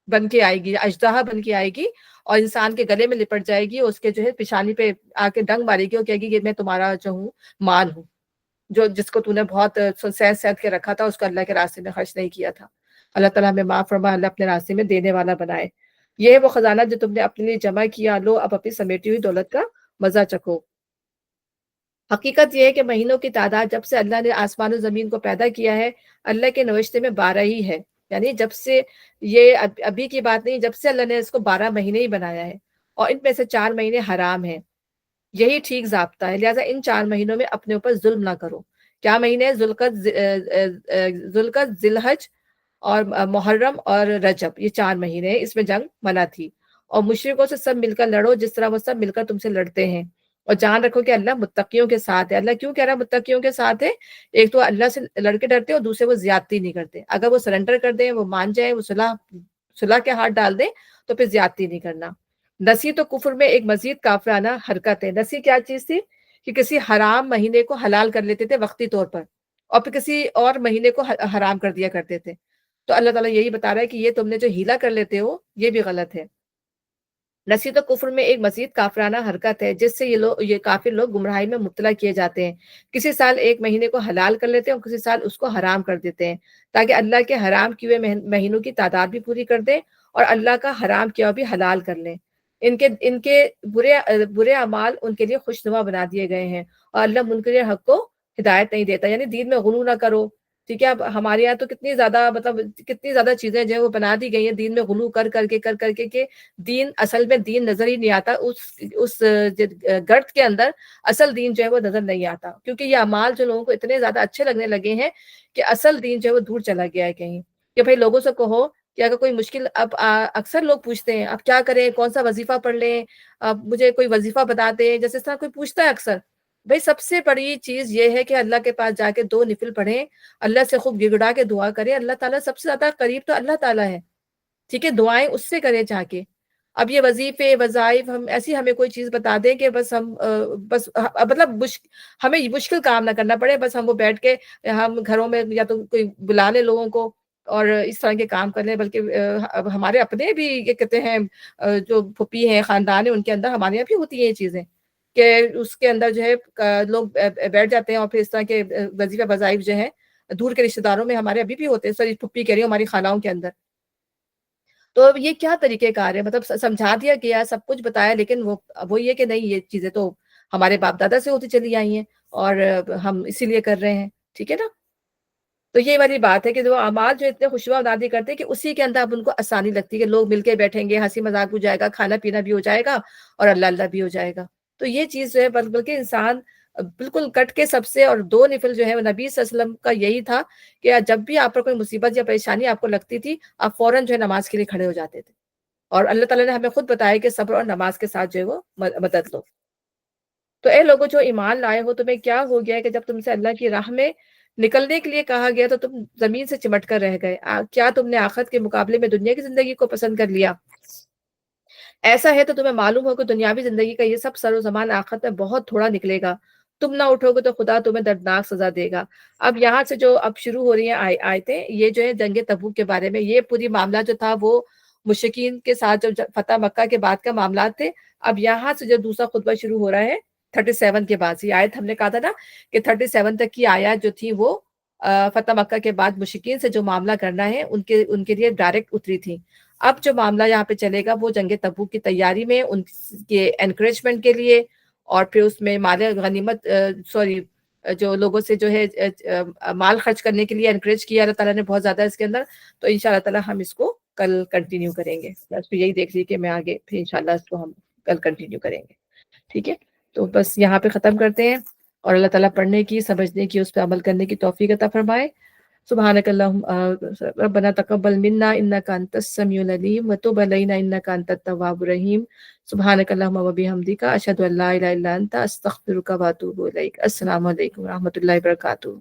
بن کے آئے گی، اژدہا بن کے آئے گی اور انسان کے گلے میں لپٹ جائے گی، اور اس کے جو ہے پیشانی پہ آ کے ڈنگ مارے گی اور کہے گی کہ میں تمہارا جو ہوں مال ہوں، جس کو تو نے بہت سید کے رکھا تھا، اس کو اللہ کے راستے میں خرچ نہیں کیا تھا. اللہ تعالیٰ ہمیں معاف فرما، اللہ اپنے راستے میں دینے والا بنائے. یہ ہے وہ خزانہ جو تم نے اپنے لیے جمع کیا، لو اب اپنی سمیٹی ہوئی دولت کا مزہ چکھو. حقیقت یہ ہے کہ مہینوں کی تعداد جب سے اللہ نے آسمان و زمین کو پیدا کیا ہے، اللہ کے نوشتے میں 12 ہی ہے. یعنی جب سے یہ ابھی کی بات نہیں، جب سے اللہ نے اس کو 12 مہینے ہی بنایا ہے، اور ان میں سے 4 مہینے حرام ہیں. یہی ٹھیک ضابطہ ہے، لہٰذا ان 4 مہینوں میں اپنے اوپر ظلم نہ کرو. کیا مہینے؟ ذوالقعدہ، ذی الحج اور محرم اور رجب، یہ 4 مہینے ہیں. اس میں جنگ منع تھی. اور مشرکوں سے سب مل کر لڑو جس طرح وہ سب مل کر تم سے لڑتے ہیں. اور جان رکھو کہ اللہ متقیوں کے ساتھ ہے. اللہ کیوں کہہ رہا ہے متقیوں کے ساتھ ہے؟ ایک تو اللہ سے لڑ کے ڈرتے اور دوسرے وہ زیادتی نہیں کرتے. اگر وہ سرنڈر کر دیں، وہ مان جائیں، وہ صلح کے ہاتھ ڈال دیں تو پھر زیادتی نہیں کرنا. نسی تو کفر میں ایک مزید کافرانہ حرکت ہے. نسی کیا چیز تھی؟ کہ کسی حرام مہینے کو حلال کر لیتے تھے وقتی طور پر، اور پھر کسی اور مہینے کو حرام کر دیا کرتے تھے. تو اللہ تعالیٰ یہی بتا رہا ہے کہ یہ تم نے جو ہیلا کر لیتے ہو یہ بھی غلط ہے. نصیحت و کفر میں ایک مزید کافرانہ حرکت ہے جس سے یہ کافر لوگ گمراہی میں مبتلا کیے جاتے ہیں. کسی سال ایک مہینے کو حلال کر لیتے ہیں اور کسی سال اس کو حرام کر دیتے ہیں، تاکہ اللہ کے حرام کیے ہوئے مہینوں کی تعداد بھی پوری کر دیں اور اللہ کا حرام کیا ہوا بھی حلال کر لیں. ان کے برے اعمال ان کے لیے خوشنما بنا دیے گئے ہیں، اور اللہ منکر حق کو ہدایت نہیں دیتا. یعنی دین میں غلو نہ کرو. ٹھیک ہے؟ اب ہمارے یہاں تو کتنی زیادہ چیزیں جو ہے وہ بنا دی گئی ہیں دین میں غلو کر کر کے کہ دین اصل میں دین نظر ہی نہیں آتا. اس گرت کے اندر اصل دین جو ہے وہ نظر نہیں آتا، کیونکہ یہ اعمال جو لوگوں کو اتنے زیادہ اچھے لگنے لگے ہیں کہ اصل دین جو ہے وہ دور چلا گیا ہے کہیں. کہ بھائی لوگوں سے کہو کہ اگر کوئی مشکل، اب اکثر لوگ پوچھتے ہیں اب کیا کریں، کون سا وظیفہ پڑھ لیں، اب مجھے کوئی وظیفہ بتا دیں، جیسے اس طرح کوئی پوچھتا ہے اکثر. بھائی سب سے بڑی چیز یہ ہے کہ اللہ کے پاس جا کے 2 نفل پڑھیں، اللہ سے خوب گڑگڑا کے دعا کریں. اللہ تعالیٰ سب سے زیادہ قریب تو اللہ تعالیٰ ہے. ٹھیک ہے؟ دعائیں اس سے کریں جا کے. اب یہ وظیفے وظائف ہمیں کوئی چیز بتا دیں کہ بس ہم مطلب ہمیں مشکل کام نہ کرنا پڑے، بس ہم وہ بیٹھ کے ہم گھروں میں یا تو کوئی بلا لے لوگوں کو اور اس طرح کے کام کر لیں. بلکہ ہمارے اپنے بھی یہ کہتے ہیں جو پھوپھی ہیں، خاندان ہے، ان کے اندر ہمارے یہاں بھی ہوتی ہیں یہ چیزیں کہ اس کے اندر جو ہے لوگ بیٹھ جاتے ہیں اور پھر اس طرح کے وظیفہ وظائف جو ہیں دور کے رشتے داروں میں ہمارے ابھی بھی ہوتے ہیں. سوری پھوپھی کہہ رہی ہوں، ہماری خالاؤں کے اندر. تو اب یہ کیا طریقہ کار ہے؟ مطلب سمجھا دیا گیا، سب کچھ بتایا، لیکن وہ یہ کہ نہیں، یہ چیزیں تو ہمارے باپ دادا سے ہوتی چلی آئی ہیں اور ہم اسی لیے کر رہے ہیں. ٹھیک ہے نا؟ تو یہ والی بات ہے کہ وہ اعمال جو اتنے خوشبو دادی کرتے ہیں کہ اسی کے اندر اب ان کو آسانی لگتی ہے کہ لوگ مل کے بیٹھیں گے، ہنسی مذاق ہو جائے گا، کھانا پینا بھی ہو جائے گا اور اللہ اللہ بھی ہو جائے گا. تو یہ چیز جو ہے بلکہ انسان بالکل کٹ کے سب سے، اور 2 نفل جو ہے وہ نبی صلی اللہ علیہ وسلم کا یہی تھا کہ جب بھی آپ پر کوئی مصیبت یا پریشانی آپ کو لگتی تھی، آپ فوراً جو ہے نماز کے لیے کھڑے ہو جاتے تھے. اور اللہ تعالیٰ نے ہمیں خود بتایا کہ صبر اور نماز کے ساتھ جو ہے وہ مدد لو. تو اے لوگوں جو ایمان لائے ہو، تمہیں کیا ہو گیا ہے کہ جب تم سے اللہ کی راہ میں نکلنے کے لیے کہا گیا تو تم زمین سے چمٹ کر رہ گئے؟ کیا تم نے آخرت کے مقابلے میں دنیا کی زندگی کو پسند کر لیا؟ ایسا ہے تو تمہیں معلوم ہو کہ دنیاوی زندگی کا یہ سب سر و زمان آخرت میں بہت تھوڑا نکلے گا۔ تم نہ اٹھو گے تو خدا تمہیں دردناک سزا دے گا۔ اب یہاں سے جو اب شروع ہو رہی ہیں آیتیں، یہ جو ہے جنگ تبوک کے بارے میں، یہ پوری معاملہ جو تھا وہ مشرکین کے ساتھ جو فتح مکہ کے بعد کا معاملات تھے۔ اب یہاں سے جو دوسرا خطبہ شروع ہو رہا ہے 37 کے بعد سے، یہ آیت ہم نے کہا تھا نا کہ 37 تک کی آیات جو تھی وہ فتح مکہ کے بعد مشرکین سے جو معاملہ کرنا ہے ان کے لیے ڈائریکٹ اتری تھی۔ اب جو معاملہ یہاں پہ چلے گا وہ جنگ تبوک کی تیاری میں ان کے انکریجمنٹ کے لیے، اور پھر اس میں مال غنیمت جو لوگوں سے جو ہے مال خرچ کرنے کے لیے انکریج کیا اللہ تعالیٰ نے بہت زیادہ اس کے اندر۔ تو ان شاء اللہ تعالیٰ ہم اس کو کل کنٹینیو کریں گے، بس پھر یہی دیکھ لیجیے کہ میں آگے پھر ان شاء اللہ اس کو ہم کل کنٹینیو کریں گے، ٹھیک ہے؟ تو بس یہاں پہ ختم کرتے ہیں، اور اللہ تعالیٰ پڑھنے کی، سمجھنے کی، اس پہ عمل کرنے کی توفیق عطا فرمائے۔ سبحانك اللهم ربنا تقبل منا انك انت السميع العليم وتب علينا انك انت التواب الرحيم سبحانك اللهم وبحمدك اشهد ان لا اله الا انت استغفرك واتوب اليك۔ السلام علیکم ورحمۃ اللہ وبرکاتہ۔